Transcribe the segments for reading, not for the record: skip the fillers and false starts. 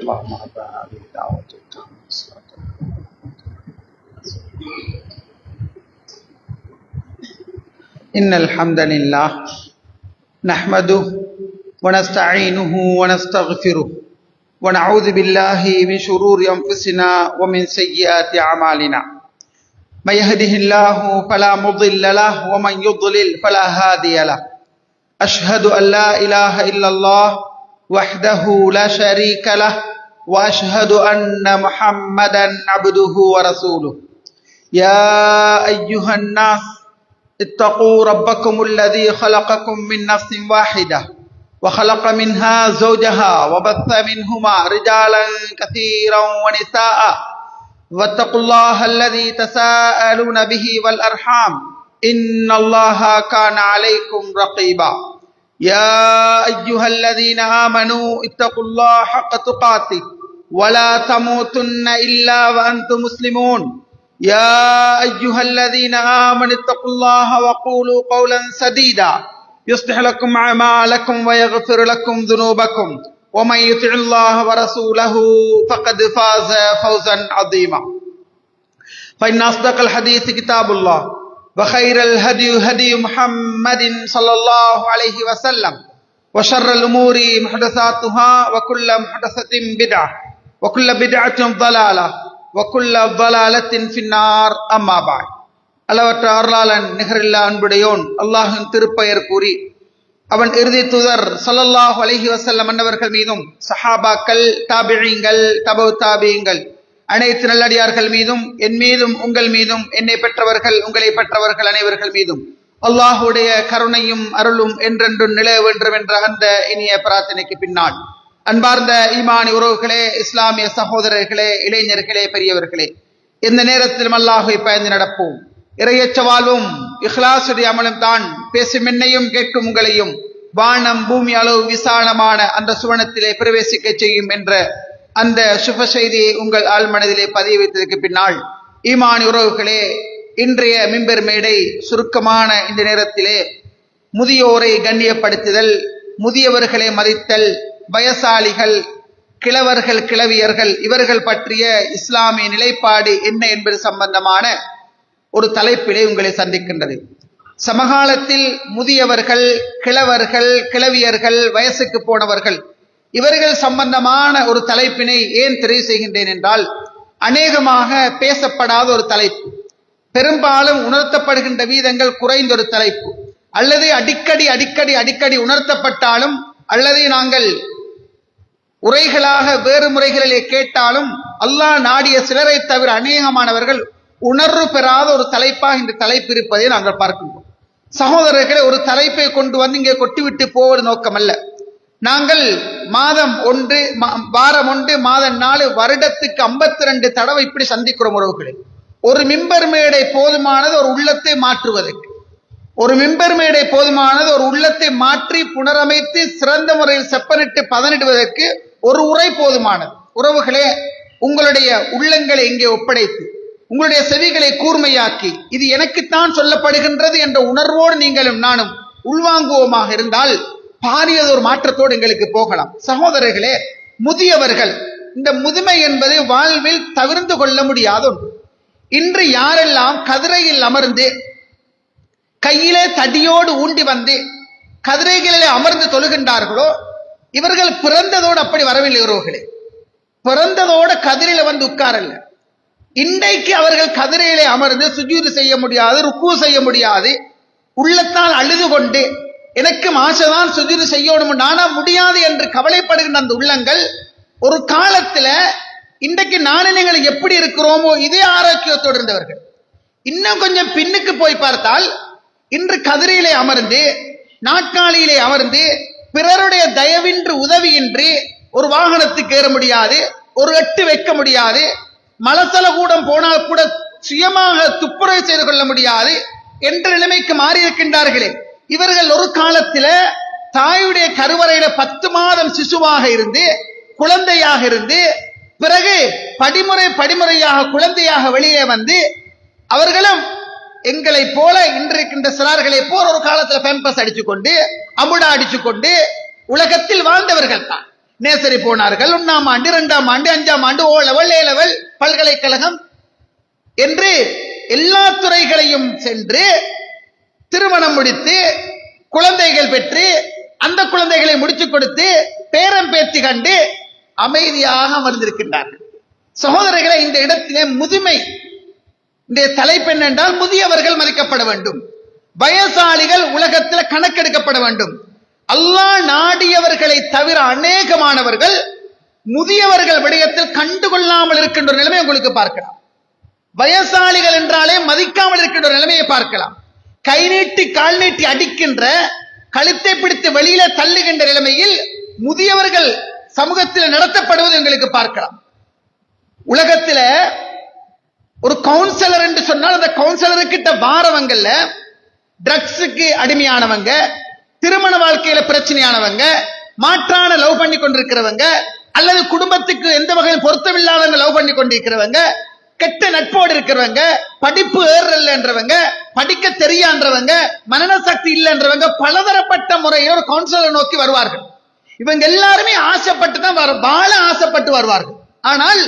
اللهم رب هذه الدعوة التامة والصلاة إن الحمد لله نحمده ونستعينه ونستغفره ونعوذ بالله من شرور أنفسنا ومن سيئات أعمالنا من يهده الله فلا مضل له ومن يضلل فلا هادي له أشهد أن لا إله إلا الله وحده لا شريك له وأشهد أن محمدا عبده ورسوله يا أيها الناس اتقوا ربكم الذي خلقكم من نفس واحدة وخلق منها زوجها وبث منهما رجالا كثيرا ونساء واتقوا الله الذي تساءلون به والأرحام إن الله كان عليكم رقيبا يا أيها الذين آمنوا اتقوا الله حق تقاته ولا تموتن إلا وأنتم مسلمون يا أيها الذين آمنوا اتقوا الله وقولوا قولا سديدا يصلح لكم أعمالكم ويغفر لكم ذنوبكم ومن يطع الله ورسوله فقد فاز فوزا عظيما فإن أصدق الحديث كتاب الله وخير الهدي هدي محمد صلى الله عليه وسلم وشر الأمور محدثاتها وكل محدثة بدعة وكل بدعة ضلالة وكل ضلالة في النار أما بعد அளவற்ற அருளாளன் நிகரில்லா அன்புடையோன் அல்லாஹின் திருப்பெயர் கூறி அவன் இறுதி தூதர் ஸல்லல்லாஹு அலைஹி வஸல்லம் அன்னவர்கள் மீதும் சஹாபாக்கள் தாபிஈங்கள் தபு தாபிஈங்கள் அனைத்து நல்லடியார்கள் மீதும் என் மீதும் உங்கள் மீதும் என்னை பெற்றவர்கள் உங்களை பெற்றவர்கள் அனைவர்கள் மீதும் அல்லாஹுடைய கருணையும் அருளும் என்றென்றும் நிலவ வேண்டும் என்ற அந்த இனிய பிரார்த்தனைக்கு பின்னால் அன்பார்ந்த ஈமானி உறவுகளே, இஸ்லாமிய சகோதரர்களே, இளைஞர்களே, பெரியவர்களே, இந்த நேரத்திலும் அல்லாஹை பயந்து நடப்போம். இறையச்ச வாழ்வும் இஹ்லாசுடைய அமலும் தான் பேசும் என்னையும் கேட்கும் உங்களையும் வானம் பூமி அளவு விசாலமான அந்த சுவனத்திலே பிரவேசிக்க செய்யும் என்ற அந்த சுப செய்தியை உங்கள் ஆழ்மனதிலே பதிய வைத்ததற்கு பின்னால் ஈமானி உறவுகளே, இன்றைய மிம்பர் மேடை சுருக்கமான இந்த நேரத்திலே முதியோரை கண்ணியப்படுத்துதல், முதியவர்களை மதித்தல், வயசாளிகள், கிழவர்கள், கிழவியர்கள் இவர்கள் பற்றிய இஸ்லாமிய நிலைப்பாடு என்ன என்பது சம்பந்தமான ஒரு தலைப்பிலே உங்களை சந்திக்கின்றது. சமகாலத்தில் முதியவர்கள், கிழவர்கள், கிழவியர்கள், வயசுக்கு போனவர்கள் இவர்கள் சம்பந்தமான ஒரு தலைப்பினை ஏன் தெரிவு செய்கின்றேன் என்றால், அநேகமாக பேசப்படாத ஒரு தலைப்பு, பெரும்பாலும் உணர்த்தப்படுகின்ற வீதங்கள் குறைந்த ஒரு தலைப்பு, அல்லது அடிக்கடி அடிக்கடி அடிக்கடி உணர்த்தப்பட்டாலும் அல்லது நாங்கள் உரைகளாக வேறு முறைகளிலே கேட்டாலும் அல்லாஹ் நாடிய சிலரை தவிர அநேகமானவர்கள் உணர்வு பெறாத ஒரு தலைப்பாக இந்த தலைப்பு இருப்பதை நாங்கள் பார்க்கின்றோம். சகோதரர்களை, ஒரு தலைப்பை கொண்டு வந்து இங்கே கொட்டிவிட்டு போவது நோக்கமல்ல. நாங்கள் மாதம் 1, வாரம் 1, மாதம் 4, வருடத்துக்கு 52 தடவை இப்படி சந்திக்கிறோம் உறவுகளை. ஒரு மிம்பர் மேடை போதுமானது ஒரு உள்ளத்தை மாற்றுவதற்கு. ஒரு மிம்பர் மேடை போதுமானது ஒரு உள்ளத்தை மாற்றி புனரமைத்து சிறந்த முறையில் செப்பனிட்டு பதனிடுவதற்கு ஒரு உரை போதுமானது. உறவுகளே, உங்களுடைய உள்ளங்களை இங்கே ஒப்படைத்து உங்களுடைய செவிகளை கூர்மையாக்கி இது எனக்குத்தான் சொல்லப்படுகின்றது என்ற உணர்வோடு நீங்களும் நானும் உள்வாங்குவோமாக இருந்தால் பாரியதொரு மாற்றத்தோடு எங்களுக்கு போகலாம். சகோதரர்களே, முதியவர்கள், இந்த முதுமை என்பது வாழ்வில் தவிர்த்து கொள்ள முடியாத ஒன்று. இன்று யாரெல்லாம் கதிரையில் அமர்ந்து கையிலே தடியோடு ஊண்டி வந்து கதிரைகளிலே அமர்ந்து தொழுகின்றார்களோ இவர்கள் பிறந்ததோடு அப்படி வரவில்லை உறவுகளே. பிறந்ததோடு கதிரையில வந்து உட்காரல்ல. இன்றைக்கு அவர்கள் கதிரையிலே அமர்ந்து சுஜூது செய்ய முடியாது, ருக்கு செய்ய முடியாது, உள்ளத்தால் அழுது கொண்டு எனக்கும் ஆசைதான் சுஜூது செய்யணும், நானா முடியாது என்று கவலைப்படுகின்ற அந்த உள்ளங்கள் ஒரு காலத்துல இன்றைக்கு நாணயங்களை எப்படி இருக்கிறோமோ இதே ஆரோக்கியத்தோடு இருந்தவர்கள். இன்னும் கொஞ்சம் பின்னுக்கு போய் பார்த்தால் இன்று கதிரையிலே அமர்ந்து நாட்காலியிலே அமர்ந்து பிறருடைய தயவின்றி உதவியின்றி ஒரு வாகனத்துக்கு ஏற முடியாது, ஒரு எட்டு வைக்க முடியாது, மலசல கூடம் போனால் கூட சுயமாக துப்புரவு செய்து கொள்ள முடியாது என்ற நிலைமைக்கு மாறி இருக்கின்றார்களே. இவர்கள் ஒரு காலத்தில தாயுடைய கருவறையில 10 மாதம் சிசுவாக இருந்து குழந்தையாக இருந்து பிறகு படிமுறையாக குழந்தையாக வெளியே வந்து அவர்களும் எங்களை போல இன்றைக்கின்ற சிறார்களை போல் ஒரு காலத்துல பேம்பஸ் அடிச்சுக்கொண்டு அமுடா அடிச்சுக்கொண்டு உலகத்தில் வாழ்ந்தவர்கள் தான். நேசரி போனார்கள், 1ஆம் ஆண்டு 2ஆம் ஆண்டு 5ஆம் ஆண்டு ஓ லெவல் ஏ லெவல் பல்கலைக்கழகம் என்று எல்லா துறைகளையும் சென்று திருமணம் முடித்து குழந்தைகள் பெற்று அந்த குழந்தைகளை முடிச்சுக் கொடுத்து பேரம் பேத்தி கண்டு அமைதியாக அமர்ந்திருக்கின்றார்கள். சகோதரர்களை, இந்த இடத்திலே முதுமை இந்த தலைப்பு என்னென்றால் முதியவர்கள் மதிக்கப்பட வேண்டும், வயசாளிகள் உலகத்தில் கணக்கெடுக்கப்பட வேண்டும். அல்லாஹ் நாடியவர்களை தவிர அநேகமானவர்கள் முதியவர்கள் விடயத்தில் கண்டுகொள்ளாமல் இருக்கின்ற நிலைமை உங்களுக்கு பார்க்கலாம். வயசாளிகள் என்றாலே மதிக்காமல் இருக்கின்ற நிலைமையை பார்க்கலாம். கை நீட்டி கால் நீட்டி அடிக்கின்ற, கழுத்தை பிடித்து வெளியில தள்ளுகின்ற நிலைமையில் முதியவர்கள் சமூகத்தில் நடத்தப்படுவது எங்களுக்கு பார்க்கலாம். உலகத்துல ஒரு கவுன்சிலர் என்று சொன்னால் அந்த கவுன்சிலர்கிட்ட வாரவங்கல்ல ட்ரக்ஸுக்கு அடிமையானவங்க, திருமண வாழ்க்கையில பிரச்சனையானவங்க, மாற்றான லவ் பண்ணி கொண்டிருக்கிறவங்க, அல்லது குடும்பத்துக்கு எந்த வகையில் பொருத்தமில்லாதவங்க லவ் பண்ணி கொண்டிருக்கிறவங்க, கெட்ட நட்போடு இருக்கிறவங்க, படிப்பு ஏறலன்றவங்க, படிக்க தெரியான்றவங்க, மனன சக்தி இல்லைன்றவங்க பலதரப்பட்ட முறையில் ஒரு கவுன்சிலர் நோக்கி வருவார்கள். இவங்க எல்லாருமே ஆசைப்பட்டு தான் வாழ ஆசைப்பட்டு வருவார்கள். ஆனால்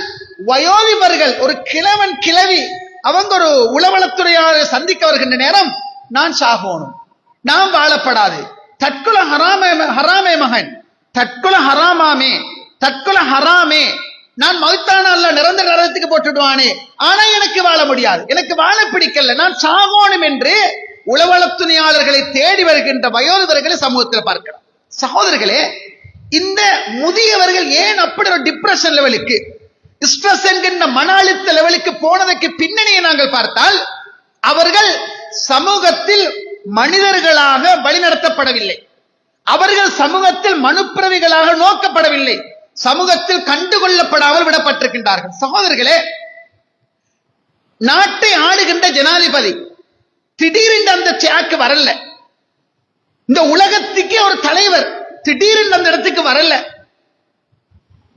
வயோதிபர்கள், ஒரு கிழவன் கிழவி, அவங்க ஒரு உளவளத்துறையாளரை சந்திக்க வருகின்ற நேரம், நான் சாகணும், நான் வாழப்படாது, தற்கொலை ஹராமே மகன், தற்கொலை ஹராமாமே, தற்கொலை ஹராமே, நான் மௌத்தான அல்ல நிரந்தர நரகத்துக்கு போட்டுடுவானே, ஆனா எனக்கு வாழ முடியாது, எனக்கு வாழ பிடிக்கல, நான் சாகணும் என்று உளவளத்துணையாளர்களை தேடி வருகின்ற வயோதிபர்களை சமூகத்தில் பார்க்கலாம். சகோதரர்களே, இந்த முதியவர்கள் ஏன் அப்படி ஒரு டிப்ரெஷன் லெவலுக்கு, ஸ்ட்ரெஸ் என்கின்ற மன அழுத்த லெவலுக்கு போனதற்கு பின்னணியை நாங்கள் பார்த்தால், அவர்கள் சமூகத்தில் மனிதர்களாக வழிநடத்தப்படவில்லை, அவர்கள் சமூகத்தில் மனுப்பிரவிகளாக நோக்கப்படவில்லை, சமூகத்தில் கண்டுகொள்ளப்படாமல் விடப்பட்டிருக்கின்றார்கள். சகோதரர்களே, நாட்டை ஆளுகின்ற ஜனாதிபதி திடீரென்று அந்த சேக்கு வரல, இந்த உலகத்துக்கே ஒரு தலைவர் திடீரென்று அந்த இடத்துக்கு வரல,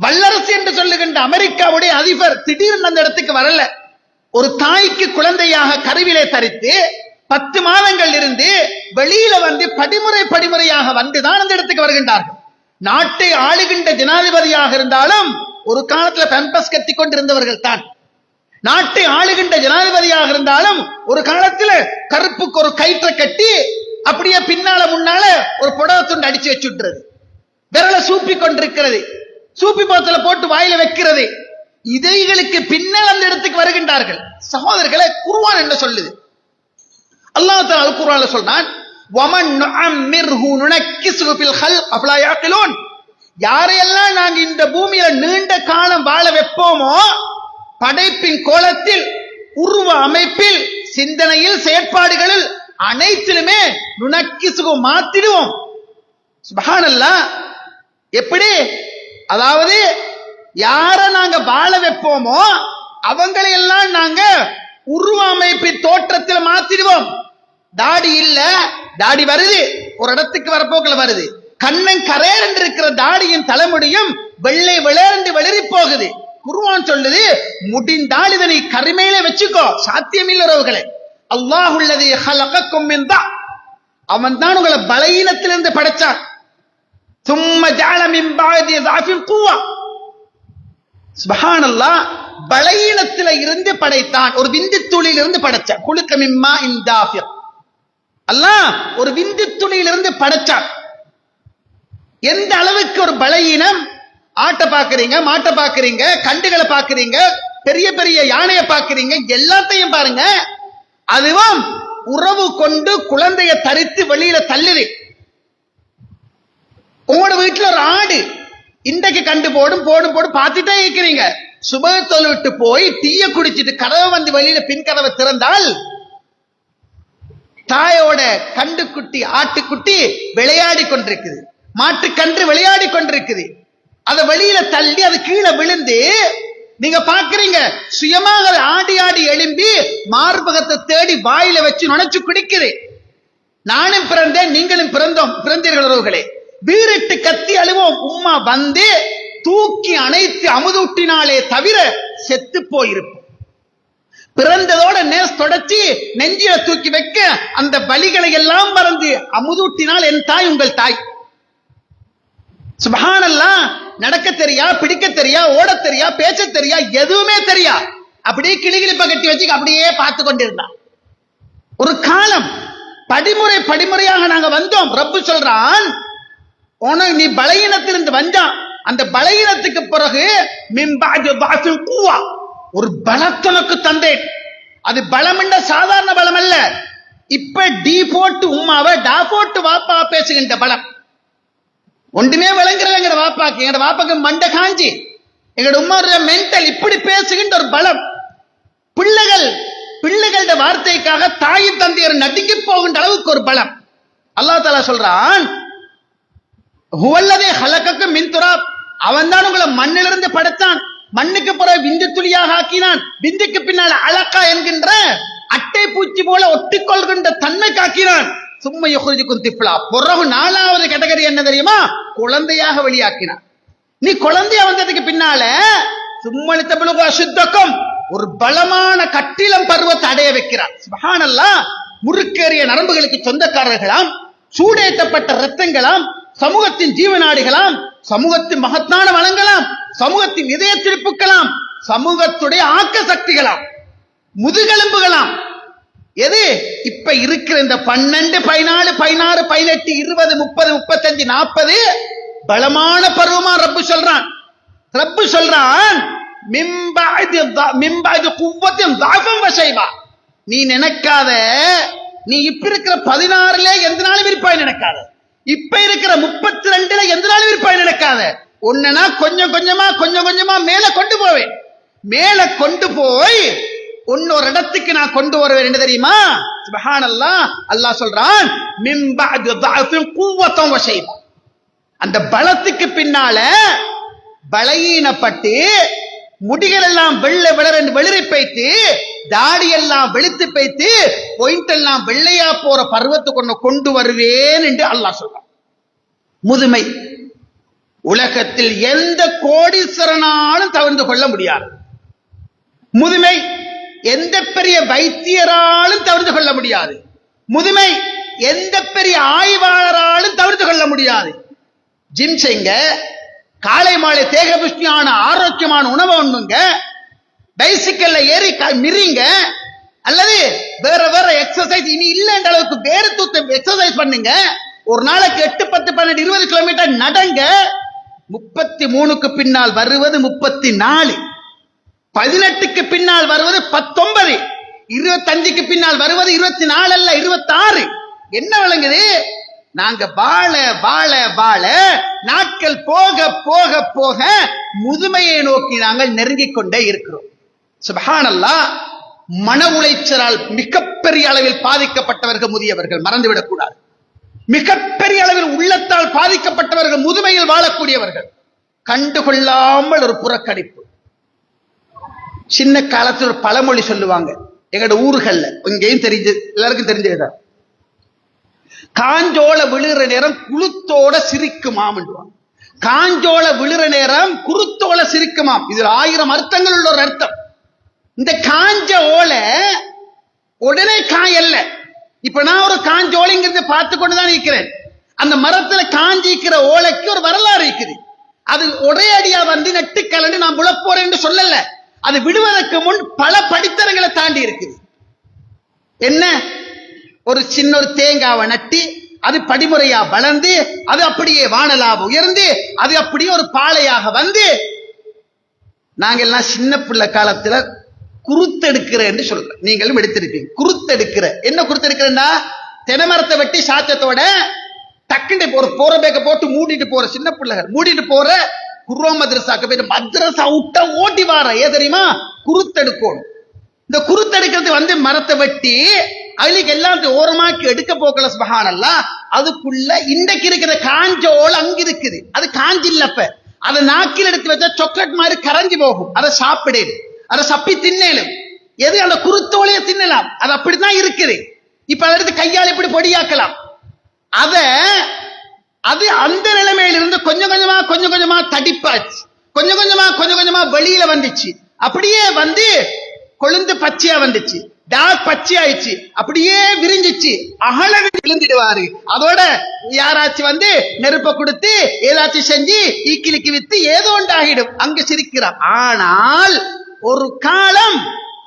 வல்லரசு என்று சொல்லுகின்ற அமெரிக்காவுடைய அதிபர் திடீரென்று அந்த இடத்துக்கு வரல. ஒரு தாய்க்கு குழந்தையாக கருவிலே தரித்து 10 மாதங்கள் இருந்து வெளியில வந்து படிமுறையாக வந்துதான் அந்த இடத்துக்கு வருகின்றார்கள். நாட்டை ஆளுகின்ற ஜனாதிபதியாக இருந்தாலும் ஒரு காலத்துல பெம்பஸ் கட்டி கொண்டிருந்தவர்கள் தான். நாட்டை ஆளுகின்ற ஜனாதிபதியாக இருந்தாலும் ஒரு காலத்துல கருப்புக்கு ஒரு கயிற்றை கட்டி அப்படியே பின்னால முன்னால ஒரு புடவை துண்டு அடிச்சு வச்சுட்டுறது, விரலை சூப்பி கொண்டிருக்கிறது, சூப்பி போத்தல போட்டு வாயில வைக்கிறது. இதைகளுக்கு பின்னால் அந்த இடத்துக்கு வருகின்றார்கள். சகோதரர்களை, குர்ஆன் என்ன சொல்லுது? அல்லாஹ் தஆலா குர்ஆன்ல சொல்றான், வமன் நுஅம்மிர்ஹு நுனக்கிஸு ஃபில் ஹல்க் அஃலா யாகிலூன். யாரையெல்லாம் நாங்க இந்த பூமியில நீண்ட காலம் வாழ வைப்போமோ, படைப்பின் கோலத்தில், உருவ அமைப்பில், சிந்தனையில், செயற்பாடுகளில் அனைத்திலுமே நுனக்கிஸு மாத்திடுவோம். சுப்ஹானல்லாஹ். எப்படி? அதாவது யார நாங்க வாழ வைப்போமோ அவங்களை எல்லாம் நாங்க உருவ அமைப்பின் தோற்றத்தில் மாத்திடுவோம். தாடி இல்ல, தாடி வருது, ஒரு இடத்துக்கு வரப்போக்கில் வருது. கண்ணன் கரேர் என்று இருக்கிற தாடியின் தலைமுடியும் வெள்ளை விளையாண்டு வெளிரி போகுது. குர்ஆன் சொல்லுது, முடிந்தால் இதனை கருமையில வச்சுக்கோ, சாத்தியமில்லவர்களே. அல்லாஹுல்லதி ஹலகக்கும் மின் தா, அவன் தான் உங்களை பலவீனத்திலிருந்து படைச்சான். சும்ம ஜஅல மின் பஅதி ஸாஃபின் குவா. சுப்ஹானல்லாஹ். பலவீனத்தில இருந்து படைத்தான், ஒரு விந்து துளியிலிருந்து இருந்து படைச்சான். குலுக மிம்மா இன் தாஃபிர். அல்லாஹ் ஒரு விந்து துளியிலிருந்து படைச்சான். எந்த அளவுக்கு ஒரு பலவீனம்! ஆட்டை பாக்குறீங்க, மாட்டை பாக்குறீங்க, கண்டுகளை பாக்குறீங்க, பெரிய பெரிய யானையை பாக்குறீங்க, எல்லாத்தையும் பாருங்க. அதுவும் உறவு கொண்டு குழந்தைய தரித்து வெளியில தள்ளுது. உங்களோட வீட்டுல ஒரு ஆடு இன்றைக்கு கண்டு போடும் பார்த்துட்டே இருக்கிறீங்க. சுபத்தொழு விட்டு போய் டீய குடிச்சிட்டு கதவை வந்து வெளியில பின் கதவை திறந்தால் தாயோட கண்டுக்குட்டி ஆட்டுக்குட்டி விளையாடி கொண்டிருக்குது, மாட்டுக்கன்று விளையாடி கொண்டிருக்குது. அதை வெளியில தள்ளி அது கீழே விழுந்து நீங்க பாக்குறீங்க, சுயமாக ஆடி ஆடி எழும்பி மார்பகத்தை தேடி வாயில வச்சு நுழைச்சு குடிக்குது. நானும் பிறந்தேன், நீங்களும் பிறந்தீர்கள் உறவுகளே. வீரிட்டு கத்தி அழுவோம், உம்மா வந்து தூக்கி அணைத்து அமுதூட்டினாலே தவிர செத்து போயிருப்போம். பிறந்ததோட நேஸ் தொடச்சி நெஞ்சில தூக்கி வைக்க அந்த வலிகளை எல்லாம் மறந்து அமுதூட்டினால் என் தாய் உங்கள் தாய். சுப்ஹானல்லாஹ். நடக்க தெரியா, பிடிக்க தெரியா, ஓட தெரியா, பேச்ச தெரியா, எதுவுமே தெரியா. அப்படியே கிளிகிளிப்ப கட்டி வச்சு அப்படியே பார்த்து கொண்டிருந்தான். ஒரு காலம் படிமுறை படிமுறையாக நாங்க வந்தோம். ரப்பு சொல்றான், உனக்கு நீ பலகீனத்திலிருந்து வந்தான். அந்த பலகீனத்துக்கு பிறகு ஒரு பலத்துனக்கு தந்தேன். அது பலம் என்ற சாதாரண பலம் அல்ல. இப்ப டி போட்டு உமாவை டா போட்டு வாப்பா பேசுகின்ற பலம். ஒன்றுமே விளங்குறல எங்கட வாப்பாக்கு. எங்கட வாப்பாக்கு மண்ட காஞ்சி, எங்கட உமாவுடைய மென்டல் இப்படி பேசுகின்ற ஒரு பலம். பிள்ளைகளோட வார்த்தைக்காக தாயின் தந்தையர் நடுங்கி போகின்ற அளவுக்கு ஒரு பலம். அல்லாஹ் தஆலா சொல்றான், ஹுவல்லதீ ஹலகக மின் துராப், அவன் தான் உங்களை மண்ணிலிருந்து படைத்தான், மண்ணுக்கு பிறகு விந்து துளியாக ஆக்கினான், விந்துக்கு பின்னால் அலக்கா என்கின்ற அட்டை பூச்சி போல ஒட்டிக்கொள்கின்ற தன்மை காக்கினான். சும்மா யுஹ்ரிஜுக்கும் திஃப்லா, பிறகு நாலாவது கேட்டகரி என்ன தெரியுமா, குழந்தையாக வெளியாக்கினான். நீ குழந்தையா வந்ததுக்கு பின்னால சும்மலித்த பிலுகு அசுத்தக்கும், ஒரு பலமான கட்டிலம் பருவத்தை அடைய வைக்கிறான். சுப்ஹானல்லாஹ். முறுக்கேறிய நரம்புகளுக்கு சொந்தக்காரர்களாம், சூடேற்றப்பட்ட ரத்தங்களாம், சமூகத்தின் ஜீவநாடிகளாம், சமூகத்தின் மகத்தான வளங்களாம், சமூகத்தின் இதய திருப்புக்களாம், சமூகத்துடைய ஆக்க சக்திகளாம், முதுகெலும்புகளாம். எது இப்ப இருக்கிற இந்த 12, 14, 16, 18, 20, 30, 35, 40 பலமான பருவமா ரப்பு சொல்றான். ரப்பு சொல்றான், மிம்பஅதி குவ்வத்தின் தஅஃபன் வஷைபா. நீ நினைக்காத, நீ இப்ப இருக்கிற 16ல எந்த நாளும் இருப்பாய் நினைக்காத, இப்ப இருக்கிற 32ல எந்த நாளும் இருப்பாய் நினைக்காத. ஒன்னா கொஞ்சம் கொஞ்சமா மேல கொண்டு போவேன். மேல கொண்டு போய் இன்னொரு இடத்துக்கு நான் கொண்டு வருவேன். என்ன தெரியுமா? சுப்ஹானல்லாஹ். அல்லாஹ் சொல்றான், மின் பஅதி தஅஃபின் குவ்வத்தன் வஷைபா. அந்த பலத்துக்கு பின்னால பலகீனப்பட்டு முடிகள் எல்லாம் வெள்ளை விளரென்று வெளிரி பைத்து, தாடி எல்லாம் வெளுத்து பைத்து, பாயிண்ட் எல்லாம் வெள்ளையா போற பருவத்தை கொண்டு வருவேன் என்று அல்லாஹ் சொல்றான். முதுமை உலகத்தில் எந்த கோடீஸ்வரனாலும் தவிர்த்து கொள்ள முடியாது. முதுமை எந்த பெரிய வைத்தியராலும் தவிர்த்து கொள்ள முடியாது. முதுமை எந்த பெரிய ஆய்வாளராலும் தவிர்த்து கொள்ள முடியாது. ஜிம் செய்யுங்க, காலை மாலை தேகபுஷ்டியான ஆரோக்கியமான உணவை உண்ணுங்க, பைசிக்கல்ல ஏறி மிரிங்க, அல்லது வேற எக்ஸசைஸ் இனி இல்லைன்ற அளவுக்கு வேற தூத்த எக்ஸசைஸ் பண்ணுங்க. ஒரு நாளைக்கு 8, 10, 12, 20 கிலோமீட்டர் நடங்க. 33க்கு பின்னால் வருவது 34, 18க்கு பின்னால் வருவது 19, 25க்கு பின்னால் வருவது 24 அல்ல 26. என்ன விளங்குது? நாங்க வாழ வாழ வாழ நாட்கள் போக போக போக முதுமையை நோக்கி நாங்கள் நெருங்கிக் கொண்டே இருக்கிறோம். சுப்ஹானல்லாஹ். மன உளைச்சலால் மிகப்பெரிய அளவில் பாதிக்கப்பட்டவர்கள் முதியவர்கள், மறந்துவிடக் கூடாது. மிகப்பெரிய அளவில் உள்ளத்தால் பாதிக்கப்பட்டவர்கள், முதுமையில் வாழக்கூடியவர்கள், கண்டுகொள்ளாமல் ஒரு புறக்கணிப்பு. சின்ன காலத்தில் ஒரு பழமொழி சொல்லுவாங்க எங்கட ஊர்கள்ல, இங்கேயும் தெரிஞ்சு எல்லாருக்கும் தெரிஞ்சதுதான். காஞ்சோள விழுற நேரம் குளுத்தோட சிரிக்குமாம். காஞ்சோள விழுற நேரம் குருத்தோட சிரிக்குமாம். இதுல 1000 அர்த்தங்கள் உள்ள ஒரு அர்த்தம். இந்த காஞ்ச ஓலை உடனே காயல்ல. இப்ப நான் ஒரு காஞ்சோலைங்கிறத பார்த்து கொண்டுதான் இருக்கிறேன். அந்த மரத்துல காஞ்சிக்கிற ஓலைக்கு ஒரு வரலாறு இருக்குது. அது ஒரே அடியா வந்து நட்டு கலந்து நான் முளப்போறேன் என்று சொல்லல. அது விடுவதற்கு முன் பல படித்தரங்களை தாண்டி இருக்குது. என்ன? ஒரு சின்ன ஒரு தேங்காவை நட்டி அது படிமுறையா வளர்ந்து அது அப்படியே வானலாக உயர்ந்து அது அப்படியே ஒரு பாளையாக வந்து, நாங்க எல்லாம் சின்ன பிள்ளை காலத்துல குருத்தெடுக்கிற என்று சொல்றோம். நீங்களும் எடுத்திருப்பீங்க. குருத்தெடுக்கிற என்ன? குருத்தெடுக்கிறேன்னா தென்னைமரத்தை வெட்டி சாத்தத்தோட டக்குன்னு ஒரு போற பேக்க போட்டு மூடிட்டு போற சின்ன பிள்ளைகள், மூடிட்டு போற குர்ரோ மദ്രസാக்கு போய் மദ്രസா விட்ட ஓட்டி வார. ஏன் தெரியுமா? குருத்தெடுக்கணும். இந்த குருத்தெடுக்கிறது வந்து மரத்தை வெட்டி அதுக்கு எல்லாத்தையும் ஓரமாக்கி எடுக்க போக்கல. சுப்ஹானல்லாஹ். அதுக்குள்ள இன்றைக்கு இருக்கிற காஞ்ச ஓலை அங்க இருக்குது. அது காஞ்சி இல்லப்ப. அதை நாக்கில் எடுத்து வச்சா சாக்லேட் மாதிரி கரைஞ்சி போகும். அதை சாப்பிடேன், அதை சப்பி தின்னேலும். எது? அந்த குருத்தோலையை தின்னலாம். அது அப்படித்தான் இருக்குது. இப்ப அதை எடுத்து கையால் எப்படி பொடியாக்கலாம். அது அந்த நிலைமையிலிருந்து கொஞ்சம் கொஞ்சமா தடிப்பாச்சு. கொஞ்சம் கொஞ்சமா வெளியில வந்துச்சு. அப்படியே வந்து கொழுந்து பச்சையா வந்துச்சு. டாக் பச்சை ஆயிடுச்சு, அப்படியே விரிஞ்சிச்சு, அகல விழுந்துடுவாரு. அதோட யாராச்சும் வந்து நெருப்ப கொடுத்து ஏதாச்சும் செஞ்சு ஈக்கிலிக்கு வித்து ஏதோ ஒன்றாகிடும். அங்க சிரிக்கிறான். ஆனால் ஒரு காலம்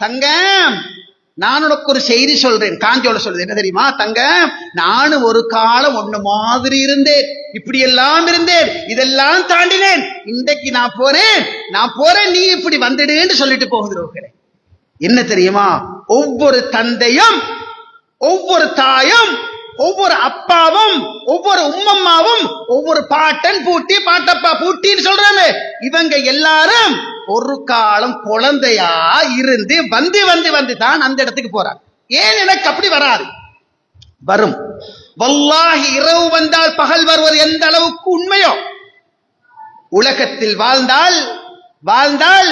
தங்கம், நான் உனக்கு ஒரு செய்தி சொல்றேன், காஞ்சோட சொல்றது என்ன தெரியுமா தங்கம், நானும் ஒரு காலம் ஒண்ணு மாதிரி இருந்தேன், இப்படி எல்லாம் இருந்தேன், இதெல்லாம் தாண்டினேன், இன்றைக்கு நான் போறேன் நீ இப்படி வந்துடுன்னு சொல்லிட்டு போகுது. என்ன தெரியுமா, ஒவ்வொரு தந்தையும் ஒவ்வொரு தாயும் ஒவ்வொரு அப்பாவும் ஒவ்வொரு உம்மம்மாவும் ஒவ்வொரு பாட்டன் பூட்டி பாட்டப்பா பூட்டின்னு சொல்றாங்க. இவங்க எல்லாரும் ஒரு காலம் குழந்தையா இருந்து வந்து வந்து வந்து தான் அந்த இடத்துக்கு போறாங்க. ஏன் எனக்கு அப்படி வராது? வரும். வல்லாஹி இரவு வந்தால் பகல் வருவது எந்த அளவுக்கு உண்மையோ, உலகத்தில் வாழ்ந்தால்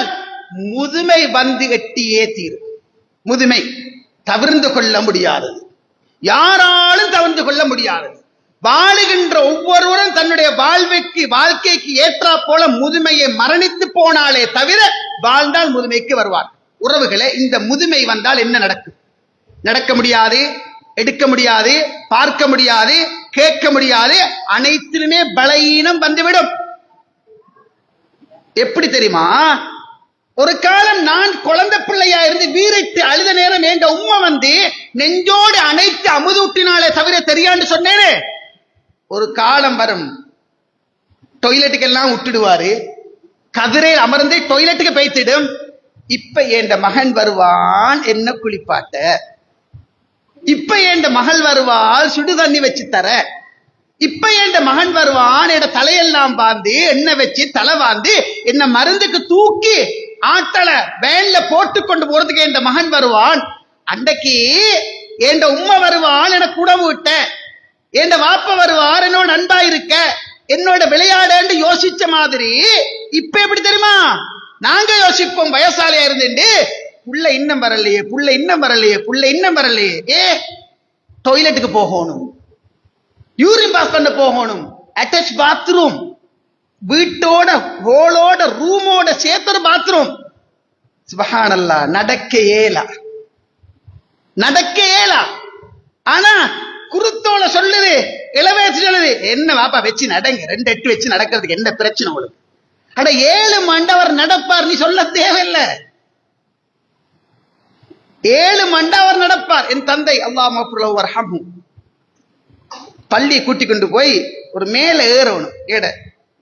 முதுமை வந்து எட்டியே தீரும். முதுமை தவிர்ந்து கொள்ள முடியாதது, யாராலும் தவிர்த்து கொள்ள முடியாதது. வாழுகின்ற ஒவ்வொருவரும் தன்னுடைய வாழ்க்கைக்கு ஏற்றா போல முதுமையை மரணித்து போனாலே தவிர வாழ்ந்தால் முதுமைக்கு வருவார். உறவுகளே, இந்த முதுமை வந்தால் என்ன நடக்கும்? நடக்க முடியாது, எடுக்க முடியாது, பார்க்க முடியாது, கேட்க முடியாது, அனைத்திலுமே பலவீனம் வந்துவிடும். எப்படி தெரியுமா, ஒரு காலம் நான் குழந்தை பிள்ளையா இருந்து வீரிட்டு அழுத நேரம் எங்க உம்மா வந்து நெஞ்சோடு அனைத்து அமுதூட்டினாலே தவிர தெரியான்னு சொன்னேனே. ஒரு காலம் வரும், டொய்லெட்டுக்கு எல்லாம் விட்டுடுவாரு, கதிரை அமர்ந்து டொய்லெட்டுக்கு போய்த்திடும். இப்ப என் மகன் வருவான் என்ன குளிப்பாட்ட, இப்ப என் மகள் வருவாள் சுடு தண்ணி வச்சு தர, இப்ப என் மகன் வருவான் என் தலையெல்லாம் பாந்து எண்ணெய் வச்சு தலை வாந்து என்ன மருந்துக்கு தூக்கி ஆட்டல வேன்ல போட்டு கொண்டு போறதுக்கு என் மகன் வருவான். அன்றைக்கு என் உம்மா வருவான் என குடவு விட்ட, என் வாப்ப வருவார் என்னோட அன்பா இருக்க, என்னோட விளையாட யோசிச்ச மாதிரி இப்ப எப்படி தெரியுமா நாங்க யோசிப்போம். வயசாலியா இருந்துட்டு புள்ள இன்னும் வரலையே, புள்ள இன்னும் வரலையே, புள்ள இன்னும் வரலையே. டொய்லெட்டுக்கு போகணும், யூரின் பாஸ் பண்ண போகணும், அட்டாச் பாத்ரூம், வீட்டோட ஹோலோட ரூமோட சேர்த்து பாத்ரூம். சுப்ஹானல்லாஹ், நடக்க ஏலா. ஆனா குருத்தோல சொல்லுது, இளவயசு சொல்லுது, என்ன வாப்பா வச்சு நடங்க, 2 எட்டு வச்சு நடக்கிறதுக்கு என்ன பிரச்சனை உங்களுக்கு? அட 7 மண்டவர் நடப்பார், நீ சொல்ல தேவையில்லை. 7 மண்டவர் நடப்பார். என் தந்தை அல்லாஹ் மஃபுரஹு வர்ஹம்ஹு பள்ளி கூட்டி கொண்டு போய் ஒரு மேல ஏறணும்,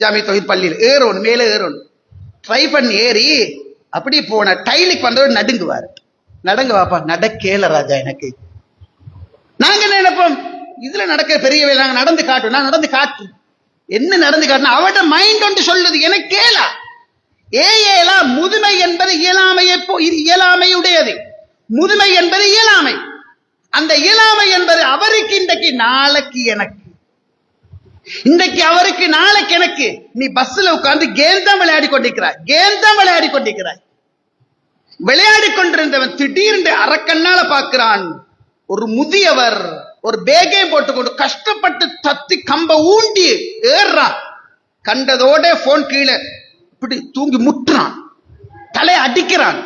ஜாமி தௌஹீத் பள்ளியில் ஏறணும், மேல ஏறணும். ட்ரை பண்ணி ஏறி அப்படி போன டைலுக்கு வந்தவர் நடுங்குவார். நடங்க வாப்பா, நடக்கேல ராஜா எனக்கு. நாங்க என்ன நினைப்போம், இதுல நடக்க பெரிய வேலை, நாங்க நடந்து காட்டும், நான் நடந்து காட்டு. என்ன நடந்து காட்டணும்? அவட மைண்ட் ஒன்று சொல்லுது எனக்கேலா. ஏலா முதுமை என்பது இயலாமையுடையது. முதுமை என்பது இயலாமை. அந்த இயலாமை என்பது அவருக்கு இன்றைக்கு நாளைக்கு எனக்கு, இன்றைக்கு அவருக்கு நாளைக்கு எனக்கு. நீ பஸ்ல உட்கார்ந்து கேம் தான் விளையாடி கொண்டிருக்கிறாய். விளையாடி கொண்டிருந்தவன் திடீர்னு அரக்கண்ணால பார்க்கிறான், ஒரு முதியவர் ஒரு பேகை போட்டுக்கொண்டு கஷ்டப்பட்டு தத்தி கம்ப ஊண்டி ஏறான். கண்டதோட போன் கீழே இப்படி தூங்கி முட்டுறான், தலை அடிக்கிறான்.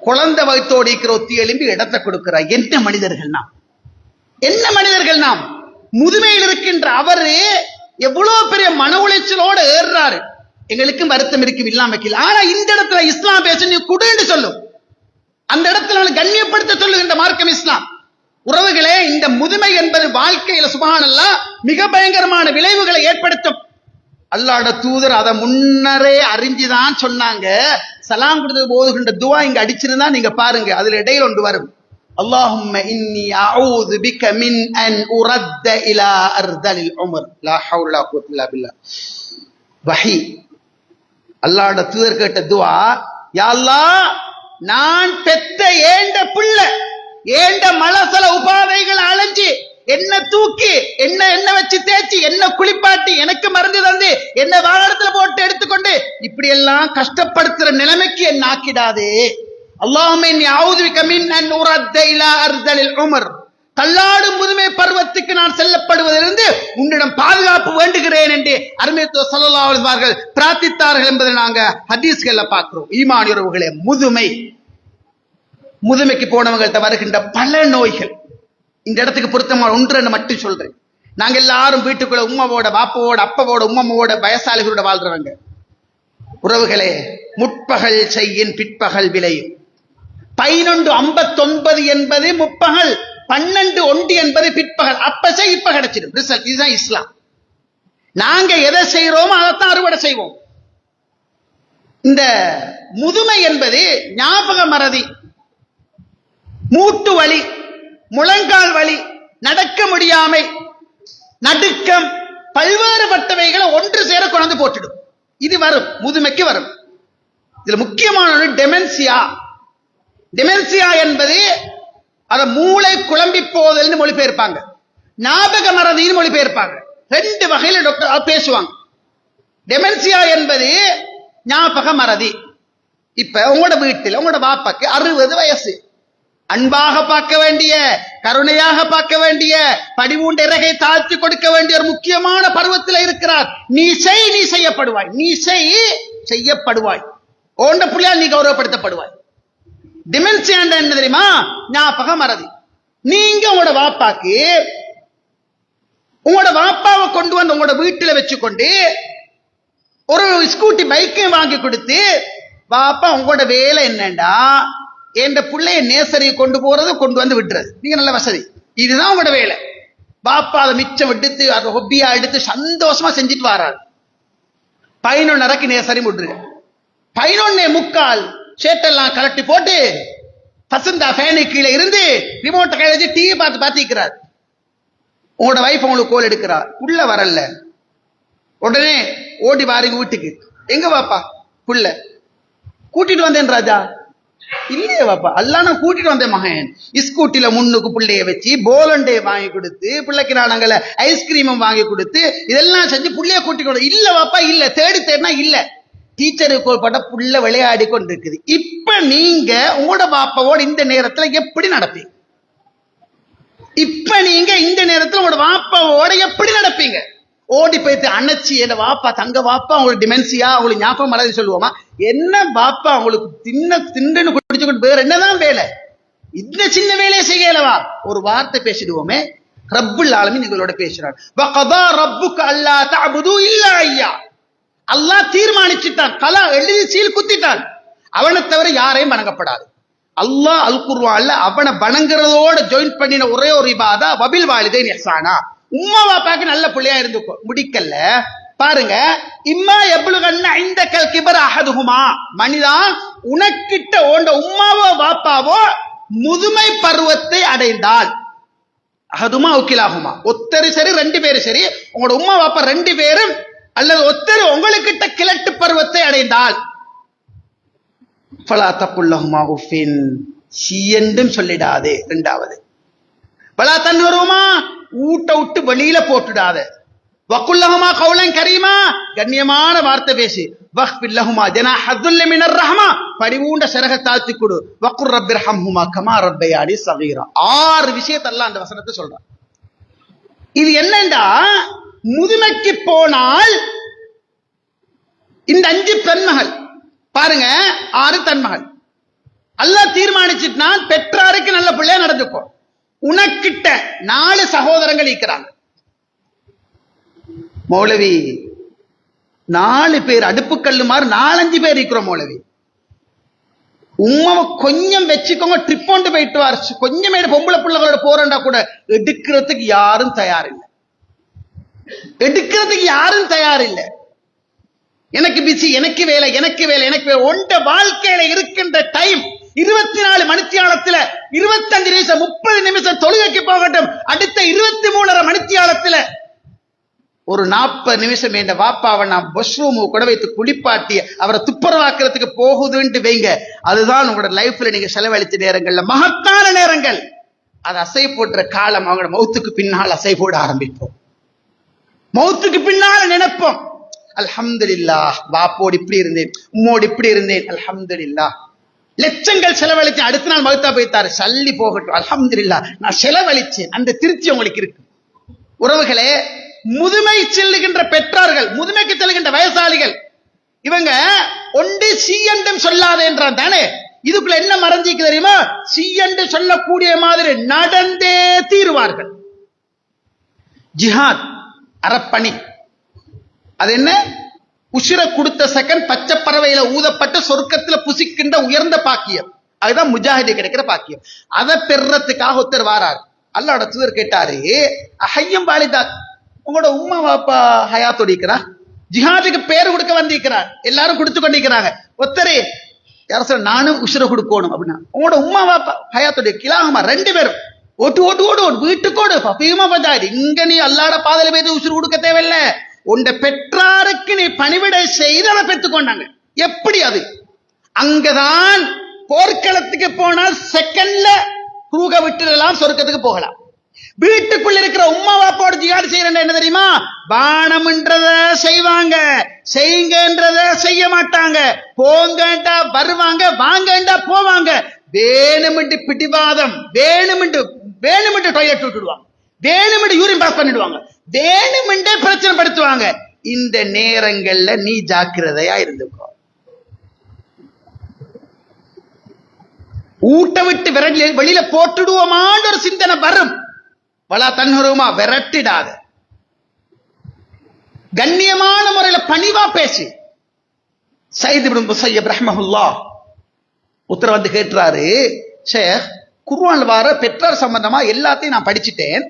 குழந்தை வயிற்றோடு இருக்கிற ஒத்தி எழும்பி இடத்தை கொடுக்கிறார். என்ன மனிதர்கள் நாம்? முதுமையில் இருக்கின்ற அவரு எவ்வளவு பெரிய மன உளைச்சலோடு ஏறாரு. எங்களுக்கும் வருத்தம் இருக்கும், இல்லாம. ஆனா இந்த இடத்துல இஸ்லாம் பேச நீ குடுன்னு சொல்லும், அந்த இடத்துல கண்ணியப்படுத்த சொல்லுகின்ற மார்க்கம் இஸ்லாம். உறவுகளே, இந்த முதுமை என்பது வாழ்க்கையில சுப்ஹானல்லாஹ் மிக பயங்கரமான விளைவுகளை ஏற்படுத்தும். அல்லாஹ்வுடைய தூதர் அதை முன்னரே அறிஞ்சுதான் சொன்னாங்க. சலாம் கொடுத்து போதுகின்ற துவா இங்க அடிச்சிருந்தா நீங்க பாருங்க, அதுல இடையில ஒன்று வரும், அல்லாஹும்ம இன்னி அஊது பிக மின் அன் உரத்த இலா அர்தலில் உமர் லா ஹவுல வலா குவத்த இல்லா பில்லாஹ். வஹி, அல்லாஹ்வுடைய தூதர் கேட்ட துவா, யா அல்லாஹ், நான் பெத்த ஏண்ட பிள்ளை ஏண்ட மலசல உபாதைகள் அலைஞ்சு என்ன தூக்கி என்ன வச்சு தேய்ச்சி என்ன குளிப்பாட்டி எனக்கு மருந்து தந்து என்ன வாகனத்துல போட்டு எடுத்துக்கொண்டு இப்படி எல்லாம் கஷ்டப்படுத்துற நிலைமைக்கு என்ன ஆக்கிடாதே. அல்லாஹும்ம இன்னி அஊது பிக மின் அன் உரத்த இலா அர்தலில் உமர், தள்ளாடும் முதுமை பருவத்துக்கு நான் செல்லப்படுவதிலிருந்து உன்னிடம் பாதுகாப்பு வேண்டுகிறேன் என்று அருமை தூதர் ஸல்லல்லாஹு அலைஹி வஸல்லம் பிரார்த்தித்தார்கள் என்பதை நாங்க ஹதீஸ்கள்ல பார்க்கிறோம். ஈமான் உறவுகளே, முதுமை முதுமைக்கு போனவங்கள்ட்ட வருகின்ற பல நோய்கள். இந்த இடத்துக்கு பொருத்தமான ஒன்று மட்டும் சொல்றேன். நாங்க எல்லாரும் வீட்டுக்குள்ள உம்மாவோட பாப்பாவோட அப்பவோட உம்மவோட வயசாளிகளோட வாழ்றவங்க. உறவுகளே, முற்பகல் செய்யின் பிற்பகல் விளையும். 11:59 என்பது முற்பகல், 12:1 என்பது பிற்பகல். அப்ப செய் இப்ப கிடைச்சிடும் ரிசல்ட். இதுதான் இஸ்லாம். நாங்க எதை செய்யறோமோ அதைத்தான் அறுவடை செய்வோம். இந்த முதுமை என்பது ஞாபக மறதி, மூட்டு வலி, முழங்கால் வலி, நடக்க முடியாமை, நடுக்கம், பல்வேறுபட்டவைகளை ஒன்று சேர கொண்டு போட்டுடும். இது வரும், முதுமைக்கு வரும். இதுல முக்கியமான டெமென்சியா. டெமென்சியா என்பது அத மூளை குழம்பி போதல்னு மொழிபெயர்ப்பாங்க, ஞாபக மறதின்னு மொழிபெயர்ப்பாங்க. 2 வகையில டாக்டர் பேசுவாங்க. டெமென்சியா என்பது ஞாபக மறதி. இப்ப உங்களோட வீட்டில் உங்களோட பாப்பாக்கு 60 வயசு. அன்பாக பார்க்க வேண்டிய, கருணையாக பார்க்க வேண்டிய, படிமூண்ட இறகை தாழ்த்தி கொடுக்க வேண்டிய ஒரு முக்கியமான பருவத்தில் இருக்கிறார். நீ செய், நீ செய்யப்படுவாய். நீ செய், செய்யப்படுவாய். ஓண்ட புள்ளியால் நீ கௌரவப்படுத்தப்படுவாய். டிமென்சியா என்ன தெரியுமா? ஞாபக மறதி. நீங்க உங்களோட வாப்பாக்கு உங்களோட வாப்பாவை கொண்டு வந்து உங்களோட வீட்டில் வச்சுக்கொண்டு ஒரு ஸ்கூட்டி பைக்கையும் வாங்கி கொடுத்து, வாப்பா உங்களோட வேலை என்னண்டா என்ற பிள்ளைய நேசரியை கொண்டு போறது, கொண்டு வந்து விட்டுறது. நீங்க நல்ல வசதி, இதுதான் உங்களோட வேலை. பாப்பா அதை மிச்சம் விடுத்து அதை ஹொப்பியா எடுத்து சந்தோஷமா செஞ்சுட்டு வராது. 11:30 நேசரி விட்டுருங்க. 11:45 ஷேட்டெல்லாம் கலட்டி போட்டு பசந்தா ஃபேனு கீழே இருந்து ரிமோட்டை கையில் வச்சு டிவி பார்த்துக்கிறார். உங்களோட வைஃப் உங்களுக்கு கோல் எடுக்கிறார், உள்ள வரல. உடனே ஓடி வாரிங்க வீட்டுக்கு. எங்க வாப்பா? புள்ள கூட்டிட்டு வந்தேன் ராஜா. இல்லையே வாப்பா, அல்ல நான் கூட்டிட்டு வந்தேன் மகன். ஸ்கூட்டில முன்னுக்கு பிள்ளைய வச்சு போலண்டே வாங்கி கொடுத்து, பிள்ளைக்கு நாங்கள் ஐஸ்கிரீமும் வாங்கி கொடுத்து, இதெல்லாம் செஞ்சு பிள்ளைய கூட்டிட்டு. இல்ல வாப்பா, இல்ல. தேடினா இல்ல. டீச்சருக்கு கோல்பட்ட புள்ள விளையாடி கொண்டு இருக்குது. இப்ப நீங்க உங்களோட பாப்பாவோட இந்த நேரத்துல எப்படி நடப்பீங்க? இப்ப நீங்க இந்த நேரத்துல உங்களோட வாப்பாவோட எப்படி நடப்பீங்க? ஓடி போயிட்டு அணைச்சி, என்ன வாப்பா, தங்க வாப்பா, உங்களுக்கு டிமென்சியா, உங்களுக்கு ஞாபகம் மறதி சொல்லுவோமா? என்ன வாப்பா உங்களுக்கு தின்னு குடிச்சுக்கிட்டு வேற என்னதான் வேலை? இந்த சின்ன வேலையை செய்யலவா? ஒரு வார்த்தை பேசிடுவோமே. ரப்புல் ஆலமீன் எங்களோட பேசுறார். வகதா ரப்புக அல்லா தஅபுது இல்லா ஐயா. அல்லாஹ் தீர்மானிச்சுட்டான், கலா எழுதி சீல் குத்திட்டான், அவனை தவிர யாரையும் வணங்கப்படாது. அல்லாஹ் அல் குர்ஆன்ல அவனை வணங்குறதோட ஜாயின் பண்ணின ஒரே ஒரு இபாதா வபில் வாலிதைன் இஹ்சானா. உம்மா வாப்பாக்கு நல்ல பிள்ளையா இருந்துக்கோ. முடிக்கல பாருங்க. இம்மா எப்லுகன்ன இந்தகல் கிபர் அஹதுஹுமா. மனிதா, உனக்கிட்ட ஓண்ட உம்மாவோ வாப்பாவோ முதுமை பருவத்தை அடைந்தால், அஹதுமா உக்கிலாகுமா, ஒத்தரு சரி 2 பேரும் சரி, உங்களோட உம்மா வாப்பா 2 பேரும் அல்லது ஒத்தரு உங்களுக்கிட்ட கிழட்டு பருவத்தை அடைந்தால், ஃபலா தகுல்லஹுமா உஃபின், சீயண்டும் சொல்லிடாதே. 2வது, பலா தன்ஹருமா, ஊட்ட விட்டு வெளியில போட்டுடாத. வகுல்லஹுமா கௌலன் கரீமா, கண்ணியமான வார்த்தை பேசி. வக்ஃபில்லஹுமா ஜனாஹதுல் மினர் ரஹ்மா, பரிவுண்ட சிறக தாழ்த்தி கொடு. வகுர் ரப்பிர்ஹம்ஹுமா கமா ரப்பயானி ஸகீரா. 6 விஷயத்தை அல்லாஹ் அந்த வசனத்தை சொல்றான். இது என்னண்டா, முதுமைக்கு போனால் இந்த 5 பெண்மகள் பாருங்க, 6 தன்மகள். அல்லாஹ் தீர்மானிச்சுட்டா பெற்றாருக்கு நல்ல பிள்ளையா நடந்துக்கோ. உனக்கிட்ட 4 சகோதரங்கள் இருக்கிறாங்க. மௌலவி 4 பேர் அடுப்புக்கல்லு மாதிரி 4-5 பேர் இருக்கிறோம் மௌலவி. உம்மாவை கொஞ்சம் வச்சுக்கோங்க, ட்ரிப் கொண்டு போயிட்டு வார். கொஞ்சமே பொம்பளை பிள்ளைகளோட போறண்டா கூட எடுக்கிறதுக்கு யாரும் தயாரில்லை. எடுக்கிறதுக்கு யாரும் தயாரில்லை. எனக்கு பிஸி, எனக்கு வேலை, எனக்கு வேலை, எனக்கு வேலை. ஒன்ற வாழ்க்கையில இருக்கின்ற டைம் 24 மணித்தியாலத்துல 25 நிமிஷம் 30 நிமிஷம் தொழுகைக்கு போகட்டும். அடுத்த 23.5 மணித்தியாலத்துல ஒரு 40 நிமிஷம் என் வாப்பாவை நான் வாஷ்ரூம் கூட வைத்து குளிப்பாட்டி அவரை துப்புரவாக்கிறதுக்கு போகுதுன்ட்டு வைங்க. அதுதான் உங்களோட லைஃப்ல நீங்க செலவழிச்ச நேரங்கள்ல மகத்தான நேரங்கள். அது அசை போடுற காலம். அவங்களோட மௌத்துக்கு பின்னால் அசை போட ஆரம்பிப்போம். மௌத்துக்கு பின்னால நினைப்போம், அல்ஹம்துலில்லாஹ், பாப்போடு இப்படி இருந்தேன், உம்மோடு இப்படி இருந்தேன், அல்ஹம்துலில்லாஹ். லட்சங்கள் செலவழிச்சு அடுத்த நாள் மௌத்தா போய்த்தாரு, சல்லி போகட்டும், அல்ஹம்துலில்லாஹ், நான் செலவழிச்சேன். அந்த திருப்தி உங்களுக்கு இருக்கு. உறவுகளே, முதுமை செல்லுகின்ற பெற்றார்கள், முதுமைக்கு செல்லுகின்ற வயசாளிகள், இவங்க ஒன்று சீயண்டும் சொல்லாதே என்றான் தானே. இதுக்குள்ள என்ன மறைஞ்சிக்கு தெரியுமா? சி என்று சொல்லக்கூடிய மாதிரி நடந்தே தீருவார்கள். ஜிஹாத் அறப்பணி, அது என்ன? உசிர கொடுத்த செகண்ட் பச்சை பறவையில ஊதப்பட்ட சொர்க்கத்துல புசிக்கின்ற உயர்ந்த பாக்கியம், அதுதான் முஜாஹிது கிடைக்கிற பாக்கியம். அதை பெறறதுக்காக ஒருத்தர் வாராரு. அல்லாஹ்வோட தூதர் கேட்டாரு, ஹய்யம் வாலிதா, உங்களோட உம்மா வாப்பா ஹயாத்தோட இருக்கிறா, ஜிஹாதுக்கு பேர் கொடுக்க வந்திருக்கிறார், எல்லாரும் கொடுத்து கொண்டிருக்கிறாங்க. ஒத்தரே யார சொல்ல, நானும் உசிர கொடுக்கணும் அப்படின்னா, உங்களோட உம்மா வாப்பா ஹயாத்தோட கிலாகமா 2 பேரும் ஓட்டு ஓட்டு ஓடு ஓடு வீட்டுக்கோடு பீமா பஞ்சாயத்து. இங்க நீ அல்லாட பாதையில போய் உசுறு கொடுக்க தேவையில்ல, உண்ட பெற்றாருக்கு நீ பணிவிடை செய்து அதை பெற்றுக்கொண்டாங்க. எப்படி அது? அங்கதான் போர்க்களத்துக்கு போனால் செகண்ட்ல ரூக விட்டுலாம் சொர்க்கத்துக்கு போகலாம். வீட்டுக்குள்ள இருக்கிற உம்மா வாப்போட ஜிஹாது செய்யறேன் என்ன தெரியுமா? பானம்ன்றத செய்வாங்க, செய்யுங்கன்றத செய்ய மாட்டாங்க, போங்கண்டா வருவாங்க, வாங்கண்டா போவாங்க, வேணுமென்று பிடிவாதம், வேணுமென்று டாய்லெட் விட்டுடுவாங்க, வேணுமென்று யூரின் பாஸ் பண்ணிடுவாங்க, வேணுமென்றே பிரச்சனை படுத்துவாங்க. இந்த நேரங்கள்ல நீ ஜாக்கிரதையா இருந்துக்கோ. ஊட்ட விட்டு வெளியில போட்டுடுவோமான்னு ஒரு சிந்தனை வரும். வலா தன்ஹருமா, விரட்டிடாத. கண்ணியமான முறையில பணிவா பேசி. சயீத் இப்னு முஸய்யப் ரஹ்மஹுல்லாஹ் உத்தரவு வந்து கேட்கிறாரு, ஷேக், குர்ஆன்ல வர பெற்றார் சம்பந்தமா எல்லாத்தையும் நான் படிச்சுட்டேன்,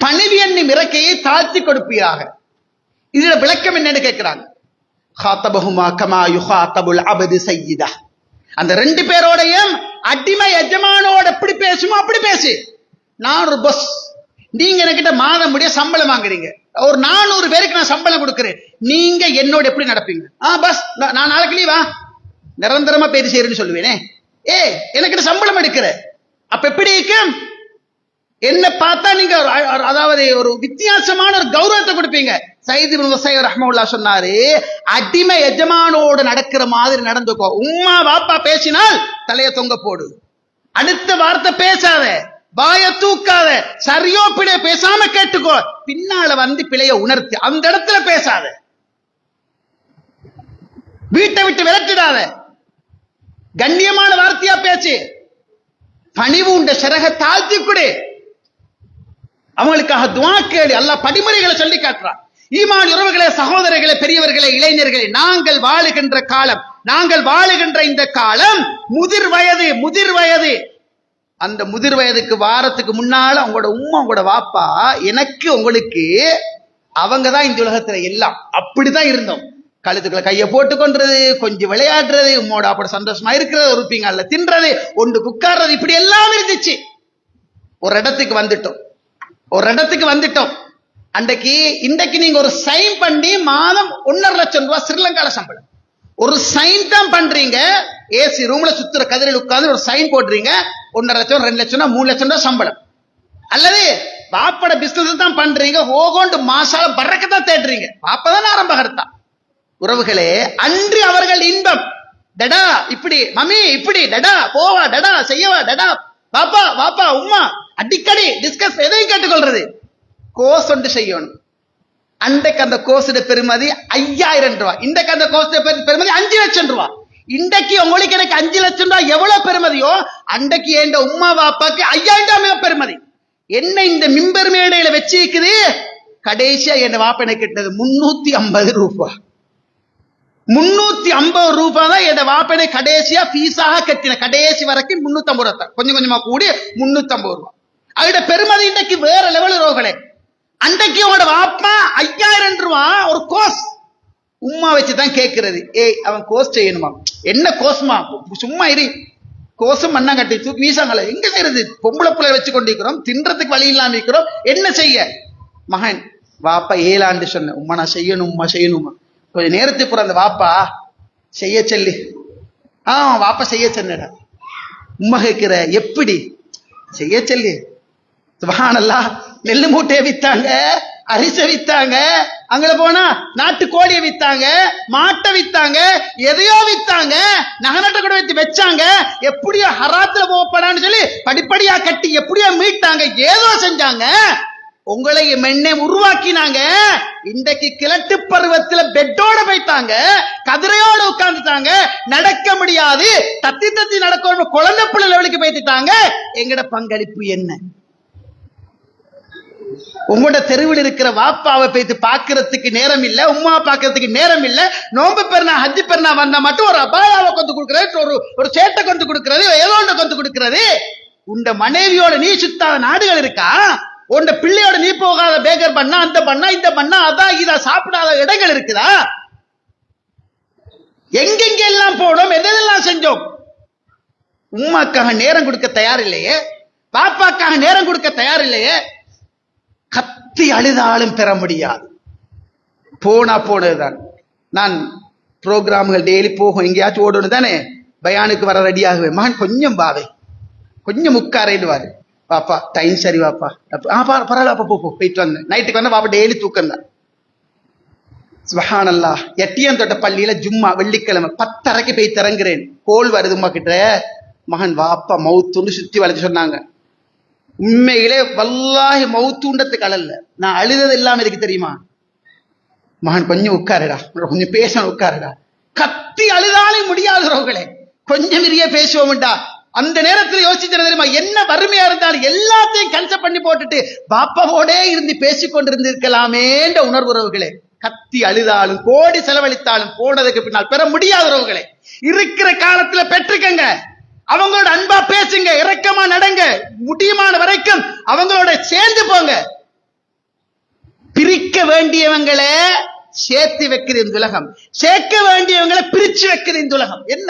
பணிவு என்னும் இறக்கையை தாழ்த்தி கொடுப்பீராக, இதுல விளக்கம் என்னன்னு கேட்கிறாங்க. ஹாத்தபஹுமா கமா யுஹாத்தபுல் அபது சய்யிதா, அந்த 2 பேரோடையும் அடிமை எஜமானோட எப்படி பேசுமோ அப்படி பேசு. நான் ஒரு பஸ், நீங்க என்கிட்ட மாதம் முடிய சம்பளம் வாங்குறீங்க, ஒரு 400 பேருக்கு நான் சம்பளம் கொடுக்கிறேன், நீங்க என்னோட எப்படி நடப்பீங்க? பஸ் நான் நாளைக்கு லீவா, நிரந்தரமா பேர் செய்யறேன்னு சொல்லுவேனே, எனக்கு சம்பளம் எடுக்கிற, அப்ப எப்படி இருக்கும்? என்ன பார்த்தா நீங்க அதாவது ஒரு வித்தியாசமான ஒரு கௌரவத்தை கொடுப்பீங்க. சயீத் இப்னு முஸய்யப் ரஹ்மத்துல்லாஹி சொன்னாரு, அடிமை எஜமானோடு நடக்கிற மாதிரி நடந்துக்கோ. உம்மா வாப்பா பேசினால் தலைய தொங்க போடு, அடுத்த வார்த்தை பேசாத, வாய தூக்காத, சரியோ பிழைய பேசாம கேட்டுக்கோ, பின்னால வந்து பிழைய உணர்த்தி அந்த இடத்துல பேசாத, வீட்டை விட்டு விரட்டிடாத, கண்ணியமான வார்த்தையா பேச்சு, பணிவு உண்ட சிறக தாழ்த்தி கொடு, அவங்களுக்காக துஆ கேளு. அல்லாஹ் படிமுறைகளை சொல்லி காட்டுறான். ஈமான் உறவுகளே, சகோதரர்களே, பெரியவர்களே, இளைஞர்களே, நாங்கள் வாழுகின்ற காலம், நாங்கள் வாழுகின்ற இந்த காலம் முதிர் வயது. அந்த முதிர் வயதுக்கு வாரத்துக்கு முன்னால உங்களோட உம்மா உங்களோட வாப்பா எனக்கு உங்களுக்கு அவங்கதான் இந்த உலகத்துல எல்லாம். அப்படிதான் இருந்தோம். கழுத்துக்குள்ள கையை போட்டு கொன்றது, கொஞ்சம் விளையாடுறது, உம்மோட அப்படி சந்தோஷமா இருக்கிறது, ஒரு பீங்கால தின்றது, ஒன்று உட்கார்றது, இப்படி எல்லாம் இருந்துச்சு. ஒரு இடத்துக்கு வந்துட்டோம். இன்றைக்கு நீங்க ஒரு சைன் பண்ணி மாதம் 1.5 லட்சம் ரூபாய் ஸ்ரீலங்கால சம்பளம். ஒரு சைன் தான் பண்றீங்க, ஏசி ரூம்ல சுத்துற கதிரில் உட்கார்ந்து ஒரு சைன் போடுறீங்க, 1.5 லட்சம் 2 லட்சம் 3 லட்சம் தான் சம்பளம். அல்லது வாப்பட பிசினஸ் தான் பண்றீங்க, ஓகோண்டு மாசால பறக்கத்தான் தேடுறீங்க, வாப்பதான் ஆரம்பகர்த்தா. உறவுகளே, அன்று அவர்கள் இன்பம், டடா இப்படி, மம்மி இப்படி, டடா போவா, டடா செய்யவா, டடா பாப்பா வாப்பா உம்மா, அடிக்கடி டிஸ்கஸ், எதையும் கேட்டுக்கொள்றது, கோர்ஸ் ஒன்று செய்யணும். அன்றைக்கு அந்த கோர்ஸ் பெருமதி 5000 ரூபாய், இன்றைக்கு அந்த கோர்ஸ் பெருமதி 5 லட்சம் ரூபாய். இன்றைக்கு உங்களுக்கு எனக்கு 5 லட்சம் ரூபாய் எவ்வளவு பெருமதியோ, அன்றைக்கு என் உம்மா வாப்பாக்கு 5000 மிக பெருமதி. என்ன இந்த மிம்பர் மேடையில வச்சிருக்குது, கடைசியா என் வாப்பா எனக்கு கிட்டது 350 ரூபாய். 350 ரூபாய் தான் என் வாப்பனை கடைசியா பீஸாக கட்டின, கடைசி வரைக்கும் 350 ரூபாய், கொஞ்சம் கொஞ்சமா கூடி 350 ரூபாய். அதோட பெருமதி இன்றைக்கு வேற லெவல் ரோகளே. அன்றைக்கு உங்களோட வாப்பா 5000 ரூபாய் ஒரு கோர்ஸ், உம்மா வச்சுதான் கேட்கிறது, அவன் கோர்ஸ் செய்யணுமா, என்ன கோர்ஸ்மா, சும்மா இரு, கோர்ஸும் மண்ணா கட்டி தூக்கி வீசாங்களே, எங்க செய்யறது, பொம்பளை பிள்ளை வச்சு கொண்டிருக்கிறோம், தின்றதுக்கு வழி இல்லாம இருக்கிறோம், என்ன செய்ய? மகன் வாப்பா 7 ஆண்டு சொன்ன, உம்மா நான் செய்யணுமா, கொஞ்ச நேரத்துக்கு அந்த வாப்பா செய்ய சொல்லி, வாப்பா செய்ய சொன்ன, உம்மா கேட்கிற எப்படி செய்ய சொல்லி, சுப்ஹானல்லாஹ், நெல்லு மூட்டையை வித்தாங்க, அரிசி வித்தாங்க, அங்க போனா நாட்டு கோழியை வித்தாங்க, மாட்டை வித்தாங்க, எதையோ வித்தாங்க, நகநட்ட கூட வச்சாங்க, எப்படியோ ஹராத்துல போப்படான்னு சொல்லி படிப்படியா கட்டி எப்படியோ மீட்டாங்க, ஏதோ செஞ்சாங்க, உங்களை மென்னை உருவாக்கினாங்க. இன்றைக்கு கிழட்டு பருவத்துல பெட்டோட போய் உட்கார்ந்துட்டாங்க, கதிரையோடு உட்கார்ந்துட்டாங்க, நடக்க முடியாது, தத்தி தத்தி நடக்கணும், குழந்தை பிள்ளை லெவலுக்கு பேசிட்டாங்க. எங்கட பங்களிப்பு என்ன? உங்களோட தெருவில் இருக்கிற வாப்பாவை போயிட்டு பாக்குறதுக்கு நேரம் இல்ல, உம்மா பாக்குறதுக்கு நேரம் இல்ல. நோம்பு பெருனா ஹஜ்ஜி பெருனா வந்தா மட்டும் ஒரு அபாயாவை கொண்டு கொடுக்கிறது, ஒரு சேட்டை கொண்டு கொடுக்கிறது, ஏதோ ஒன்று கொண்டு கொடுக்கிறது. உண்ட மனைவியோட நீ சுத்தாத நாடுகள் இருக்கா? உண்ட பிள்ளையோட நீ போகாத பேக்கர் பண்ணா, அந்த பண்ணா, இந்த பண்ணா, அதான் இதா சாப்பிடாத இடங்கள் இருக்குதா? எங்கெங்க எல்லாம் போனோம், எதெல்லாம் செஞ்சோம்? உம்மாக்காக நேரம் கொடுக்க தயார் இல்லையே, பாப்பாக்காக நேரம் கொடுக்க தயார் இல்லையே. கத்தி அழுதாலும் பெற முடியாது. போனதுதான். நான் ப்ரோக்ராம்கள் டெய்லி போகும், எங்கேயாச்சும் ஓடணும் தானே, பயானுக்கு வர ரெடி ஆகுவேன். மகன் கொஞ்சம் பாவே, கொஞ்சம் உட்காரேடுவாரு. பாப்பா டைம் சரி வாப்பா, பரவாயில்ல பாப்பா, போயிட்டு வந்தேன். நைட்டுக்கு வந்தா பாப்பா டெய்லி தூக்கம் தான். சுப்ஹானல்லாஹ். எட்டியந்தோட்ட பள்ளியில ஜும்மா வெள்ளிக்கிழமை 10:30 போய் திறங்குறேன். கோல் வருது உமா கிட்ட, மகன் வாப்பா மவுத்துன்னு சுத்தி வளைச்சு சொன்னாங்க. உண்மையிலே வல்லாஹி மவுத்துண்டத்துக்கு அழல்ல, நான் அழுதது இல்லாம இருக்கு தெரியுமா? மகன் கொஞ்சம் உட்காருடா, கொஞ்சம் பேசணும், உட்காருடா. கத்தி அழுதாலும் முடியாதவர்களே, கொஞ்சம் நிறைய பேசுவோம்டா. அந்த நேரத்தில் யோசிச்சு தெரியுமா, என்ன வறுமையா இருந்தாலும் எல்லாத்தையும் கன்செப்ட் பண்ணி போட்டுட்டு பாப்பாவோடே இருந்து பேசிக்கொண்டு இருந்திருக்கலாமேன்ற உணர்வுறவுகளே. கத்தி அழுதாலும் கோடி செலவழித்தாலும் போனதுக்கு பின்னால் பெற முடியாதவர்களே. இருக்கிற காலத்துல பெற்றுக்கங்க, அவங்களோட அன்பா பேசுங்க, இரக்கமா நடங்க, முடியுமான வரைக்கும் அவங்களோட சேர்ந்து போங்க. பிரிக்க வேண்டியவங்களை சேர்த்து வைக்கிற இந்த உலகம், சேர்க்க வேண்டியவங்களை பிரிச்சு வைக்கிற இந்த உலகம். என்ன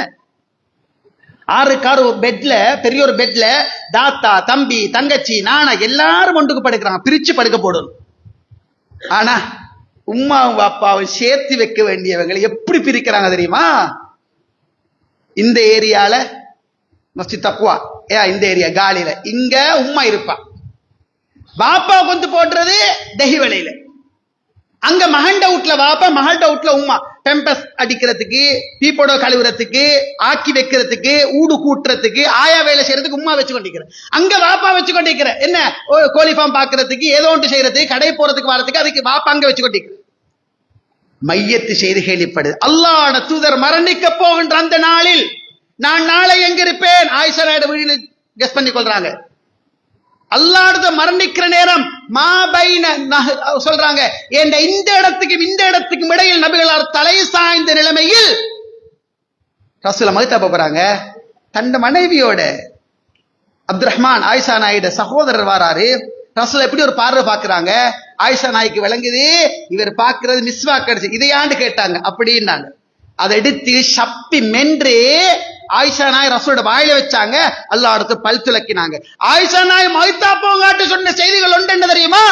6 பெட்ல, பெரிய ஒரு பெட்ல தாத்தா, தம்பி, தங்கச்சி, நானா எல்லாரும் ஒன்றுக்கு படுக்கிறாங்க, பிரிச்சு படுக்க போடணும். ஆனா உம்மாவும் பாப்பாவும் சேர்த்து வைக்க வேண்டியவங்களை எப்படி பிரிக்கிறாங்க தெரியுமா? இந்த ஏரியால மஸ்ஜித் தக்வா, இந்த ஏரியா காலில இங்க உம்மா இருப்பா, பாப்பா கொண்டு போடுறது தெஹிவலையில. அங்க மகண்ட வீட்ல வாப்பா, மகள்ட வீட்ல உம்மா. பெம்பஸ் அடிக்கிறதுக்கு, பீப்போட கழுவுறதுக்கு, ஆக்கி வைக்கிறதுக்கு, ஊடு கூட்டுறதுக்கு, ஆயா வேலை செய்யறதுக்கு உம்மா வச்சு கொண்டிருக்கிற. அங்க வாப்பா வச்சு கொண்டிருக்கிற என்ன, கோழி ஃபார்ம் பாக்குறதுக்கு, ஏதோ ஒன்று செய்யறதுக்கு, கடை போறதுக்கு, வரதுக்கு, அதுக்கு வாப்பா அங்க வச்சு கொண்டிருக்கிற. மையத்து செய்தி கேள்விப்படுது. அல்லாஹ்வுடைய தூதர் மரணிக்க போகின்ற அந்த நாளில் நான் நாளை எங்க இருப்பேன்? ஆயிஷா நாயுடு வீடு கெஸ் பண்ணி கொள்றாங்க. அல்லாஹ்வுடைய மரணிக்கிற நேரம் சொல்றாங்க, இந்த இடத்துக்கும் இந்த இடத்துக்கும் இடையில் நபிகளார் தலை சாய்ந்த நிலைமையில் ரசூலை மகிழ்த்த போறாங்க. தன் மனைவியோட அப்துல் ரஹ்மான் ஆயிஷா நாயுடு சகோதரர் வாராரு. ரசூல் எப்படி ஒரு பார்வை பாக்குறாங்க, ஆயிஷா நாய்க்கு விளங்குது இவர் பாக்குறது மிஸ்வாக் அடிச்சு, இதையாண்டு கேட்டாங்க அப்படின்னாங்க. அதை எடுத்து சப்பி மென்று ஆயிஷா நாய் ரசூலோட வாயில வச்சாங்க. அல்லாஹ் அடுத்து பல் துலக்கினாங்க. ஆயிஷா நாய் மௌத்தா போகாட்டு சொன்ன செய்திகள் ஒன்று என்ன தெரியுமா?